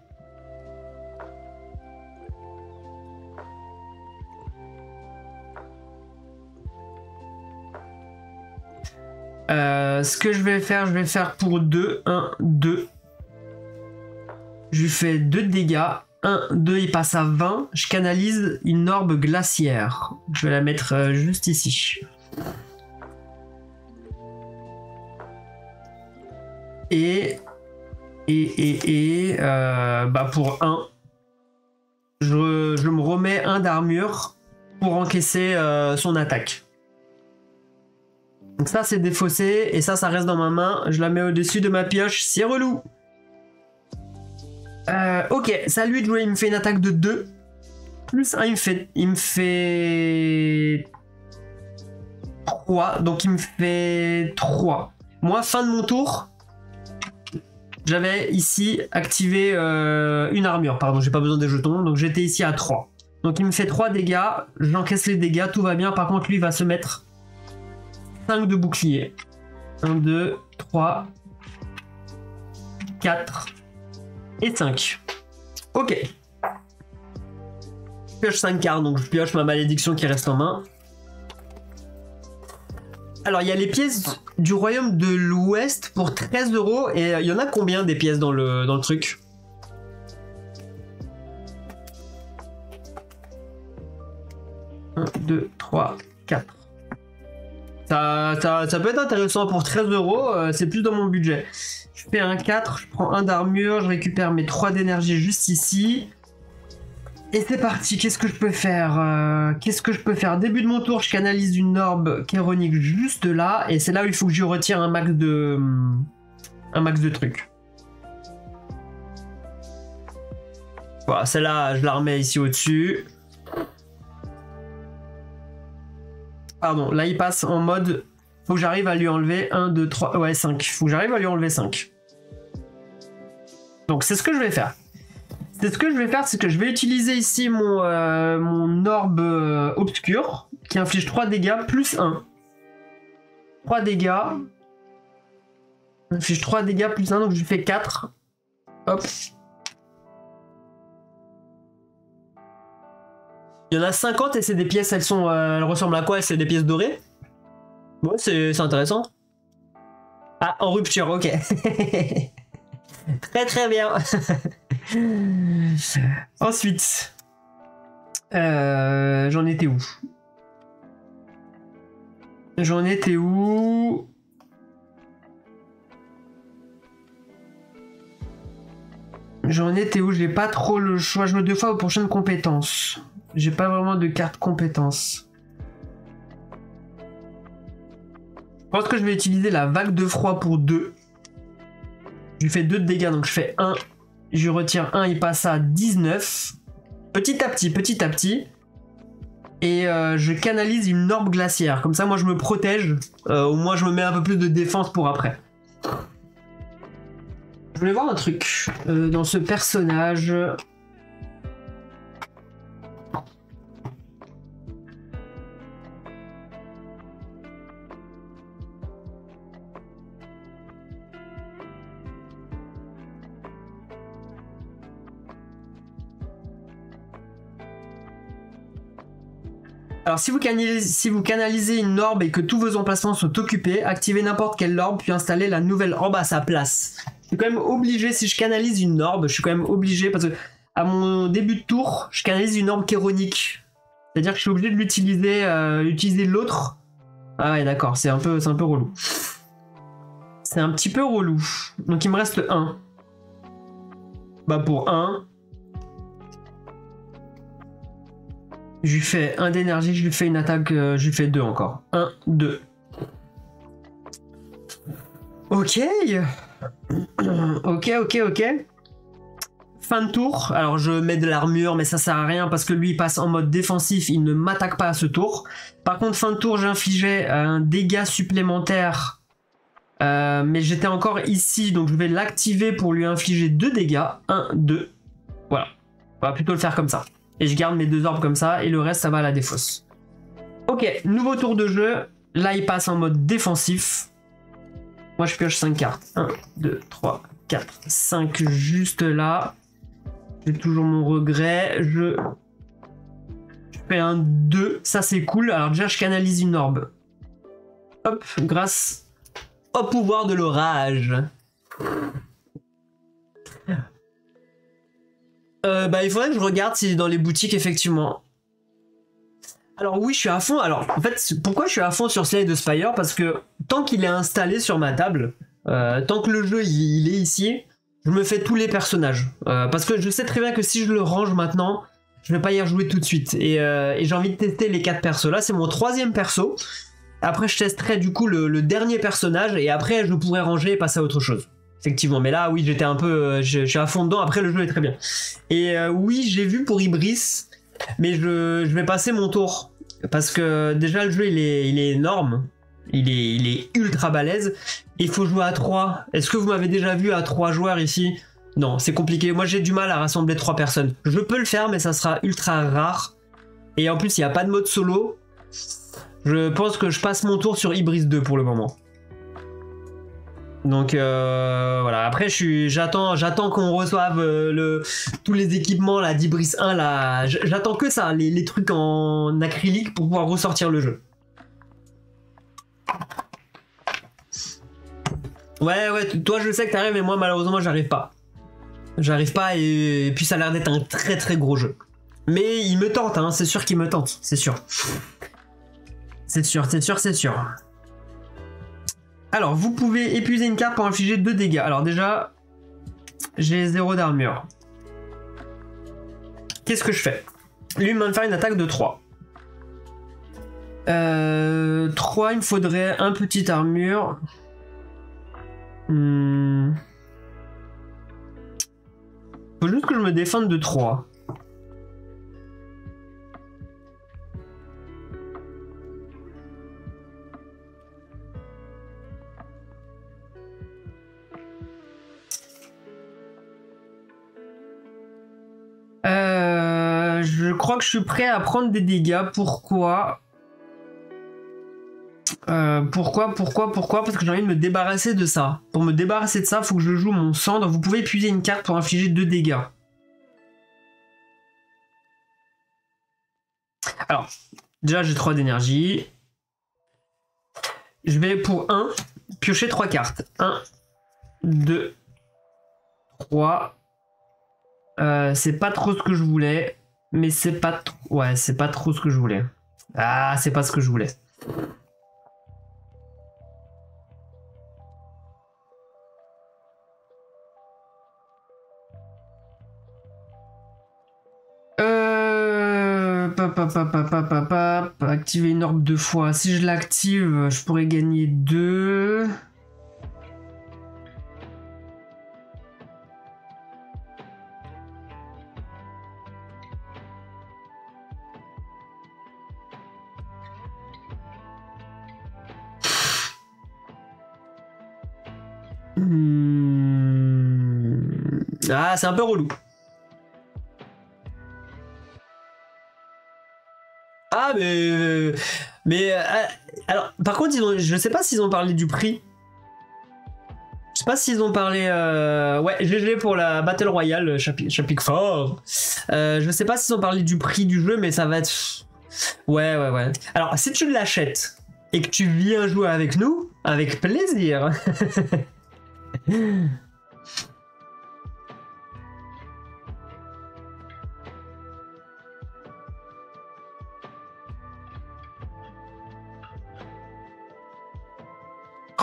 Ce que je vais faire pour 2. 1, 2. Je lui fais 2 dégâts. 1, 2, il passe à 20. Je canalise une orbe glaciaire. Je vais la mettre juste ici. Et pour 1, je me remets 1 d'armure pour encaisser son attaque. Donc ça c'est défaussé et ça reste dans ma main. Je la mets au-dessus de ma pioche, c'est relou. Ok, ça lui de jouer, il me fait une attaque de 2. Plus 1, il me fait 3. Donc il me fait 3. Moi, fin de mon tour, j'avais ici activé une armure. Pardon, j'ai pas besoin des jetons. Donc j'étais ici à 3. Donc il me fait 3 dégâts. J'encaisse les dégâts, tout va bien. Par contre, lui va se mettre 5 de bouclier. 1, 2, 3, 4 et 5. Ok. Je pioche 5 cartes, donc je pioche ma malédiction qui reste en main. Alors, il y a les pièces du royaume de l'Ouest pour 13 €. Et il y en a combien des pièces dans le truc? Un, 2, 3, 4. Ça peut être intéressant pour 13 €, c'est plus dans mon budget. Je fais un 4, je prends un d'armure, je récupère mes 3 d'énergie juste ici. Et c'est parti, qu'est-ce que je peux faire? Début de mon tour, je canalise une orbe chéronique juste là, et c'est là où il faut que je retire un max de trucs. Voilà, celle-là, je la remets ici au-dessus. Pardon, là il passe en mode... Faut que j'arrive à lui enlever 1, 2, 3... Ouais, 5. Faut que j'arrive à lui enlever 5. Donc c'est ce que je vais faire. C'est que je vais utiliser ici mon orbe obscur qui inflige 3 dégâts plus 1. 3 dégâts. Inflige 3 dégâts plus 1, donc je lui fais 4. Hop. Il y en a 50 et c'est des pièces, elles ressemblent à quoi? C'est des pièces dorées? Ouais, c'est intéressant. Ah, en rupture, ok. Très très bien. Ensuite, j'en étais où? J'en étais où? J'en étais où? J'ai pas trop le choix. Je me deux fois aux prochaines compétences. J'ai pas vraiment de carte compétences. Je pense que je vais utiliser la vague de froid pour 2. Je lui fais 2 de dégâts, donc je fais 1. Je retire 1, il passe à 19. Petit à petit, petit à petit. Et je canalise une orbe glaciaire. Comme ça, moi, je me protège. Au moins, je me mets un peu plus de défense pour après. Je voulais voir un truc dans ce personnage. Alors si vous canalisez une orbe et que tous vos emplacements sont occupés, activez n'importe quelle orbe puis installez la nouvelle orbe à sa place. Je suis quand même obligé, si je canalise une orbe, je suis quand même obligé parce que à mon début de tour, je canalise une orbe chéronique. C'est-à-dire que je suis obligé de l'utiliser, utiliser l'autre. Ah ouais d'accord, c'est un peu relou. C'est un petit peu relou. Donc il me reste 1. Bah pour 1... Je lui fais 1 d'énergie, je lui fais une attaque, je lui fais 2 encore. 1, 2. Ok. Ok. Fin de tour. Alors je mets de l'armure, mais ça sert à rien parce que lui il passe en mode défensif, il ne m'attaque pas à ce tour. Par contre, fin de tour, j'infligeais un dégât supplémentaire. Mais j'étais encore ici, donc je vais l'activer pour lui infliger 2 dégâts. 1, 2. Voilà. On va plutôt le faire comme ça. Et je garde mes 2 orbes comme ça, et le reste, ça va à la défausse. Ok, nouveau tour de jeu. Là, il passe en mode défensif. Moi, je pioche 5 cartes. 1, 2, 3, 4, 5, juste là. J'ai toujours mon regret. Je fais un 2. Ça, c'est cool. Alors déjà, je canalise une orbe. Hop, grâce au pouvoir de l'orage. Bah, il faudrait que je regarde si dans les boutiques, effectivement. Alors oui, je suis à fond. Alors, en fait, pourquoi je suis à fond sur Slay the Spire? Parce que tant qu'il est installé sur ma table, tant que le jeu il est ici, je me fais tous les personnages. Parce que je sais très bien que si je le range maintenant, je vais pas y rejouer tout de suite. Et j'ai envie de tester les 4 persos. Là, c'est mon 3e perso. Après, je testerai du coup le dernier personnage. Et après, je pourrai ranger et passer à autre chose. Effectivement, mais là, oui, j'étais un peu... je suis à fond dedans, après le jeu est très bien. Et oui, j'ai vu pour Ibris, mais je vais passer mon tour. Parce que déjà, le jeu, il est énorme. Il est ultra balèze. Il faut jouer à 3. Est-ce que vous m'avez déjà vu à 3 joueurs ici? Non, c'est compliqué. Moi, j'ai du mal à rassembler 3 personnes. Je peux le faire, mais ça sera ultra rare. Et en plus, il n'y a pas de mode solo. Je pense que je passe mon tour sur Ibris 2 pour le moment. Donc voilà, après j'attends qu'on reçoive tous les équipements là d'Ibris 1 là, j'attends que ça, les trucs en acrylique pour pouvoir ressortir le jeu. Ouais, toi je sais que t'arrives mais moi malheureusement j'arrive pas. J'arrive pas et puis ça a l'air d'être un très très gros jeu. Mais il me tente, hein, c'est sûr qu'il me tente, c'est sûr. C'est sûr. Alors, vous pouvez épuiser une carte pour infliger 2 dégâts. Alors déjà, j'ai 0 d'armure. Qu'est-ce que je fais? Lui, il va me faire une attaque de 3. 3, il me faudrait un petit armure. Faut juste que je me défende de 3. Je crois que je suis prêt à prendre des dégâts. Pourquoi? Pourquoi? Parce que j'ai envie de me débarrasser de ça. Pour me débarrasser de ça, il faut que je joue mon cendre. Vous pouvez épuiser une carte pour infliger 2 dégâts. Alors, déjà j'ai 3 d'énergie. Je vais pour 1. piocher 3 cartes. 1, 2, 3. C'est pas trop ce que je voulais. Mais c'est pas... Ouais, c'est pas trop ce que je voulais. Ah, c'est pas ce que je voulais. Activer une orbe 2 fois. Si je l'active, je pourrais gagner 2. Ah, c'est un peu relou. Ah, alors, par contre, je sais pas s'ils ont parlé du prix. Je sais pas s'ils ont parlé... Ouais, GG pour la Battle Royale, chapitre fort. Je sais pas s'ils ont parlé du prix du jeu, mais ça va être... Ouais. Alors, si tu l'achètes et que tu viens jouer avec nous, avec plaisir.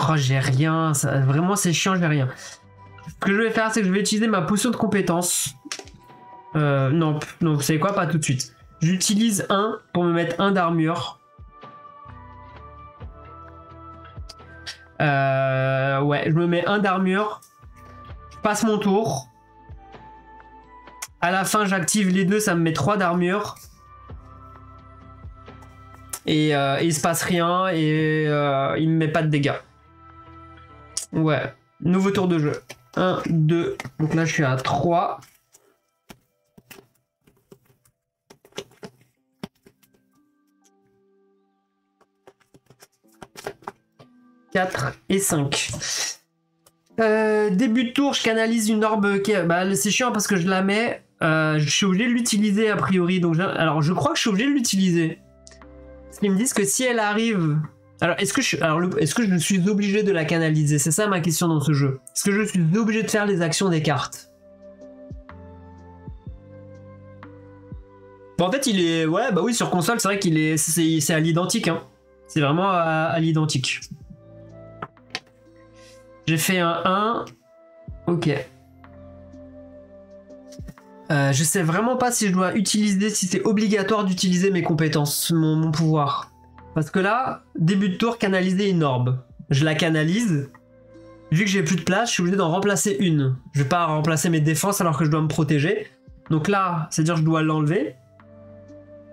Oh, j'ai rien. Vraiment, c'est chiant, j'ai rien. Ce que je vais faire, c'est que je vais utiliser ma potion de compétence. Non, vous savez quoi? Pas tout de suite. J'utilise 1 pour me mettre 1 d'armure. Ouais, je me mets 1 d'armure. Je passe mon tour. À la fin, j'active les 2, ça me met 3 d'armure. Et il se passe rien et il me met pas de dégâts. Ouais, nouveau tour de jeu. 1, 2, donc là je suis à 3. « 4 et 5. Début de tour, je canalise une orbe qui est... Bah, c'est chiant parce que je la mets. Je suis obligé de l'utiliser a priori. Donc alors, je crois que je suis obligé de l'utiliser. Parce qu'ils me disent que si elle arrive... Alors, est-ce que je suis obligé de la canaliser? C'est ça ma question dans ce jeu. Est-ce que je suis obligé de faire les actions des cartes? Bon, en fait, il est... Ouais, bah oui, sur console, c'est vrai qu'il est... C'est à l'identique, hein. C'est vraiment à l'identique. J'ai fait un 1. Ok. Je sais vraiment pas si je dois utiliser... Si c'est obligatoire d'utiliser mes compétences, mon pouvoir. Parce que là, début de tour, canaliser une orbe. Je la canalise. Vu que j'ai plus de place, je suis obligé d'en remplacer une. Je vais pas remplacer mes défenses alors que je dois me protéger. Donc là, c'est-à-dire que je dois l'enlever.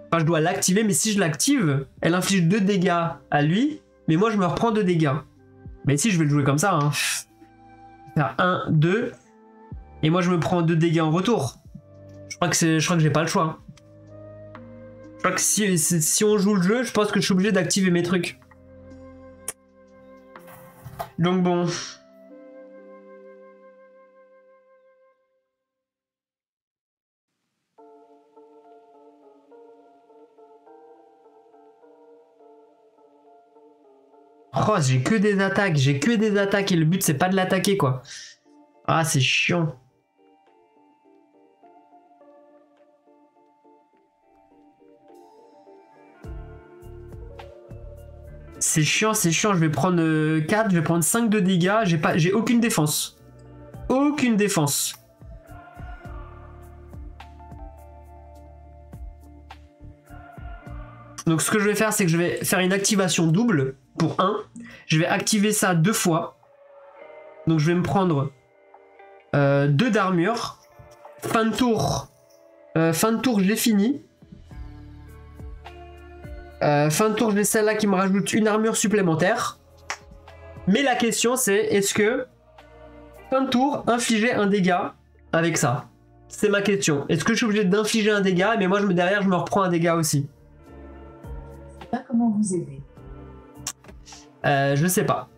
Enfin, je dois l'activer, mais si je l'active, elle inflige 2 dégâts à lui. Mais moi, je me reprends 2 dégâts. Mais si, je vais le jouer comme ça. Hein. Faire 1, 2. Et moi, je me prends 2 dégâts en retour. Je crois que j'ai pas le choix. Je crois que si on joue le jeu, je pense que je suis obligé d'activer mes trucs. Donc bon. Oh, j'ai que des attaques et le but c'est pas de l'attaquer quoi. Ah, c'est chiant. C'est chiant, je vais prendre 4, je vais prendre 5 de dégâts, j'ai aucune défense. Aucune défense. Donc ce que je vais faire, c'est que je vais faire une activation double pour 1. Je vais activer ça 2 fois. Donc je vais me prendre 2 d'armure. Fin de tour, j'ai fini. Fin de tour, j'ai celle-là qui me rajoute une armure supplémentaire. Mais la question c'est, est-ce que fin de tour, infliger un dégât avec ça? C'est ma question. Est-ce que je suis obligé d'infliger un dégât, mais moi derrière je me reprends un dégât aussi? Pas comment vous aider. Je sais pas.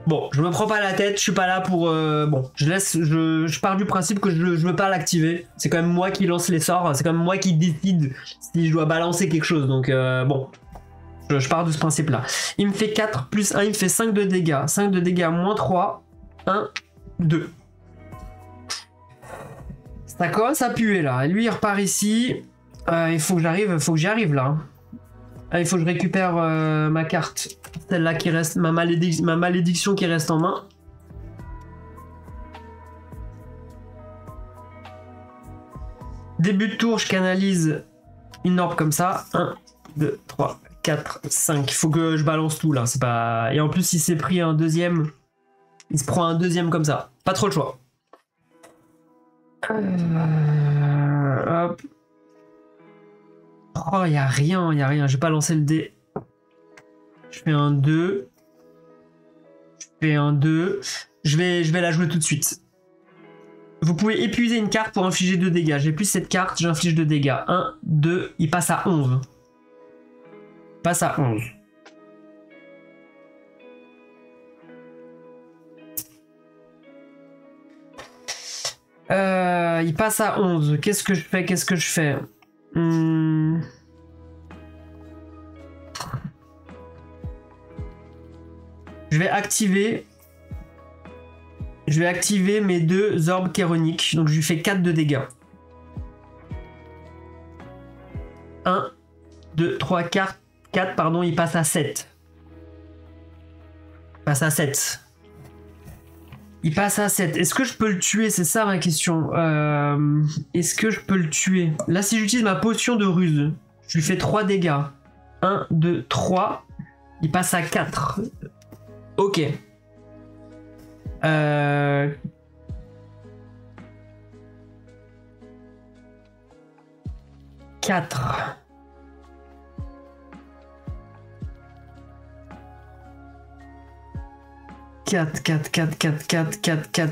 Bon, je me prends pas la tête, je suis pas là pour... Bon, je pars du principe que je veux pas l'activer. C'est quand même moi qui lance les sorts, c'est quand même moi qui décide si je dois balancer quelque chose. Donc bon, Je pars de ce principe-là. Il me fait 4 plus 1, il me fait 5 de dégâts. 5 de dégâts moins 3. 1, 2. Ça commence à puer là. Lui il repart ici. Il faut que j'y arrive là. Il faut que je récupère ma carte. Celle-là qui reste, ma malédiction qui reste en main. Début de tour, je canalise une orbe comme ça. 1, 2, 3, 4, 5. Il faut que je balance tout là. C'est pas... Et en plus, il s'est pris un deuxième. Il se prend un deuxième comme ça. Pas trop le choix. Hop. Oh, y a rien, y a rien. Je vais pas lancer le dé. Je fais un 2. Je fais un 2. Je vais la jouer tout de suite. Vous pouvez épuiser une carte pour infliger 2 dégâts. J'épuise cette carte, j'inflige 2 dégâts. 1, 2, il passe à 11. Il passe à 11. Il passe à 11. Qu'est-ce que je fais? Qu'est-ce que je fais? Je vais activer mes 2 orbes chéroniques. Donc je lui fais 4 de dégâts. 1, 2, 3, 4, pardon, il passe à 7. Il passe à 7. Il passe à 7. Est-ce que je peux le tuer? C'est ça ma question. Est-ce que je peux le tuer? Là, si j'utilise ma potion de ruse, je lui fais 3 dégâts. 1, 2, 3. Il passe à 4. Ok. 4.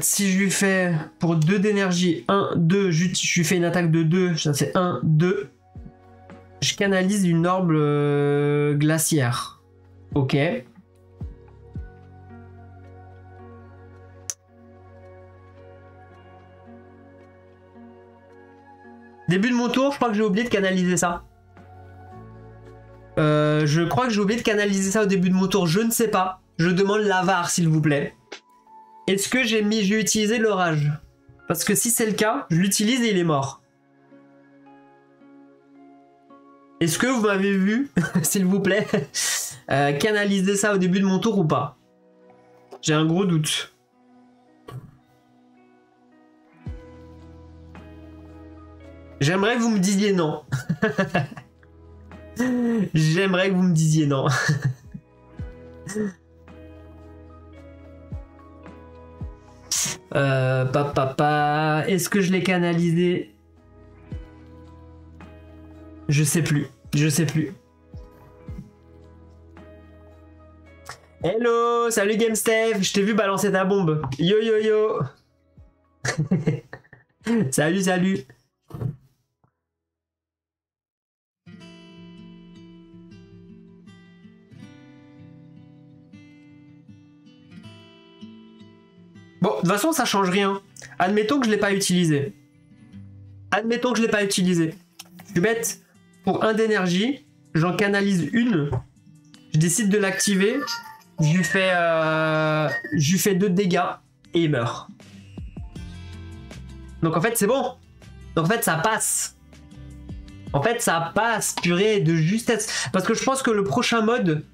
Si je lui fais pour 2 d'énergie, 1, 2, je lui fais une attaque de 2, ça fait 1, 2. Je canalise une orbe glaciaire. Ok. Début de mon tour, je crois que j'ai oublié de canaliser ça. Je crois que j'ai oublié de canaliser ça au début de mon tour, je ne sais pas. Je demande l'avare, s'il vous plaît. Est-ce que j'ai utilisé l'orage? Parce que si c'est le cas, je l'utilise et il est mort. Est-ce que vous m'avez vu, s'il vous plaît, canaliser ça au début de mon tour ou pas? J'ai un gros doute. J'aimerais que vous me disiez non. J'aimerais que vous me disiez non. Est-ce que je l'ai canalisé? Je sais plus. Je sais plus. Hello, salut GameStef, je t'ai vu balancer ta bombe. Yo yo yo. Salut, salut. Bon, de toute façon, ça change rien. Admettons que je l'ai pas utilisé. Admettons que je l'ai pas utilisé. Je suis bête. Pour 1 d'énergie, j'en canalise une. Je décide de l'activer. Je lui fais 2 dégâts et il meurt. Donc en fait, c'est bon. Donc en fait, ça passe. En fait, ça passe, purée de justesse. Parce que je pense que le prochain mode,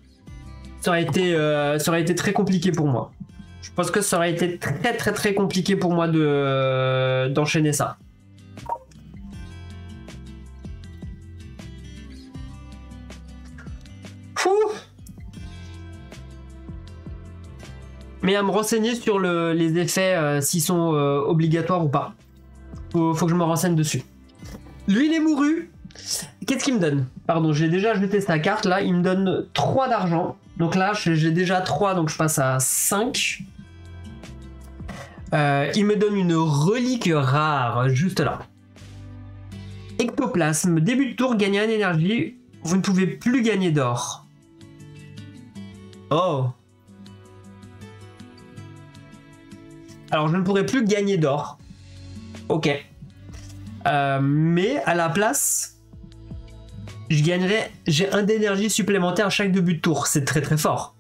ça aurait été très compliqué pour moi. Je pense que ça aurait été très compliqué pour moi d'enchaîner ça. Fou. Mais à me renseigner sur les effets, s'ils sont obligatoires ou pas. Faut que je me renseigne dessus. Lui, il est mouru. Qu'est-ce qu'il me donne? Pardon, j'ai déjà jeté sa carte. Là, il me donne 3 d'argent. Donc là, j'ai déjà 3, donc je passe à 5. Il me donne une relique rare, juste là. Ectoplasme. Début de tour, gagnez 1 énergie. Vous ne pouvez plus gagner d'or. Oh. Alors, je ne pourrai plus gagner d'or. Ok. Mais à la place, j'ai 1 d'énergie supplémentaire à chaque début de tour. C'est très très fort.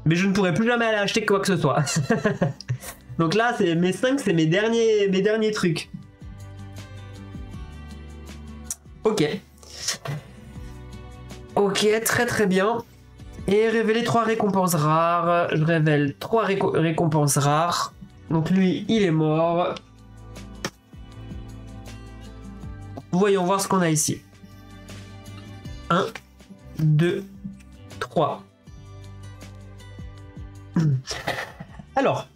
Mais je ne pourrai plus jamais aller acheter quoi que ce soit. Donc là, c'est mes 5, c'est mes derniers trucs. Ok. Ok, très très bien. Et révéler 3 récompenses rares. Je révèle 3 récompenses rares. Donc lui, il est mort. Voyons voir ce qu'on a ici. 1, 2, 3. Alors,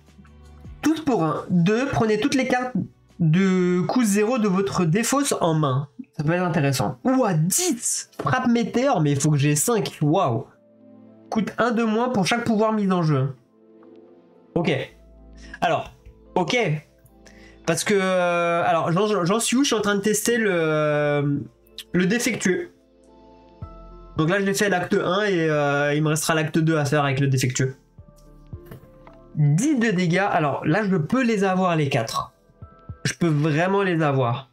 tous pour 1. 2, prenez toutes les cartes de coût 0 de votre défausse en main. Ça peut être intéressant. Ouah, 10 frappe météore, mais il faut que j'ai 5. Waouh. Coûte 1 de moins pour chaque pouvoir mis en jeu. Ok. Alors, ok. Parce que... alors, j'en suis où? Je suis en train de tester le défectueux. Donc là, je l'ai fait l'acte 1 et il me restera l'acte 2 à faire avec le défectueux. 10 de dégâts. Alors là, je peux les avoir les 4. Je peux vraiment les avoir.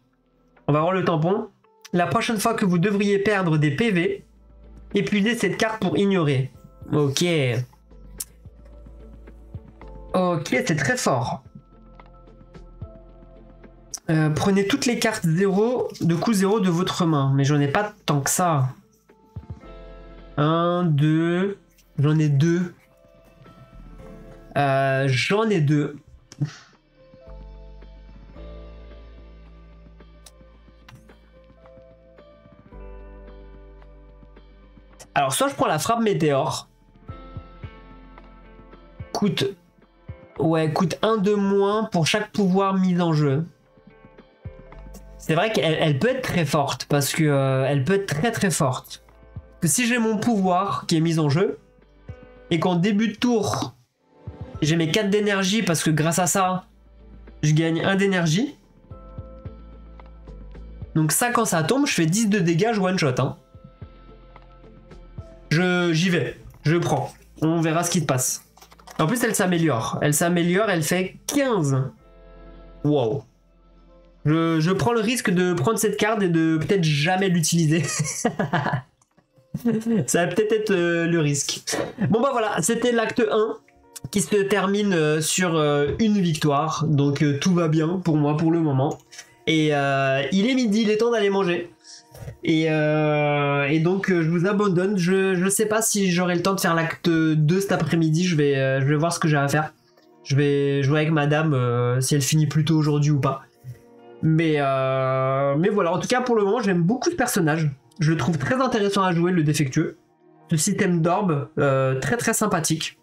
On va voir le tampon. La prochaine fois que vous devriez perdre des PV, épuisez cette carte pour ignorer. Ok. Ok, c'est très fort. Prenez toutes les cartes 0 de coût 0 de votre main. Mais j'en ai pas tant que ça. 1, 2. J'en ai 2. J'en ai 2. Alors, soit je prends la frappe météore. Coûte 1 de moins pour chaque pouvoir mis en jeu. C'est vrai qu'elle peut être très forte, parce que elle peut être très très forte. Que si j'ai mon pouvoir qui est mis en jeu, et qu'en début de tour, j'ai mes 4 d'énergie, parce que grâce à ça, je gagne 1 d'énergie. Donc ça, quand ça tombe, je fais 10 de dégâts, je one shot. Hein. J'y vais, je prends. On verra ce qui se passe. En plus, elle s'améliore. Elle s'améliore, elle fait 15. Wow. Je prends le risque de prendre cette carte et de peut-être jamais l'utiliser. Ça va peut-être être le risque. Bon bah voilà, c'était l'acte 1 qui se termine sur une victoire. Donc tout va bien pour moi pour le moment. Et il est midi, il est temps d'aller manger. Et donc je vous abandonne. Je sais pas si j'aurai le temps de faire l'acte 2 cet après-midi. Je vais voir ce que j'ai à faire. Je vais jouer avec madame si elle finit plus tôt aujourd'hui ou pas. Mais voilà, en tout cas pour le moment j'aime beaucoup ce personnage. Je le trouve très intéressant à jouer, le défectueux. Le système d'orbe, très très sympathique.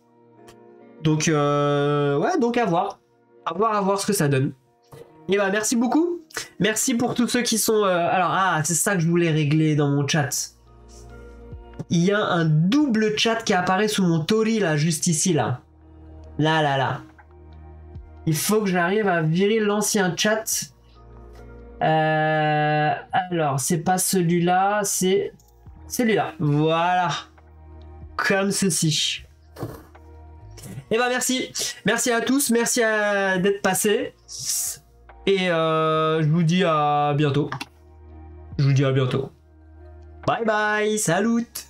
Donc ouais, donc à voir. À voir ce que ça donne. Et bah merci beaucoup. Merci pour tous ceux qui sont... alors, c'est ça que je voulais régler dans mon chat. Il y a un double chat qui apparaît sous mon Tori, là, juste ici, là. Là. Il faut que j'arrive à virer l'ancien chat. Alors, c'est pas celui-là, c'est celui-là. Voilà. Comme ceci. Et bah merci. Merci à tous, merci d'être passés. Et je vous dis à bientôt. Bye bye, salut.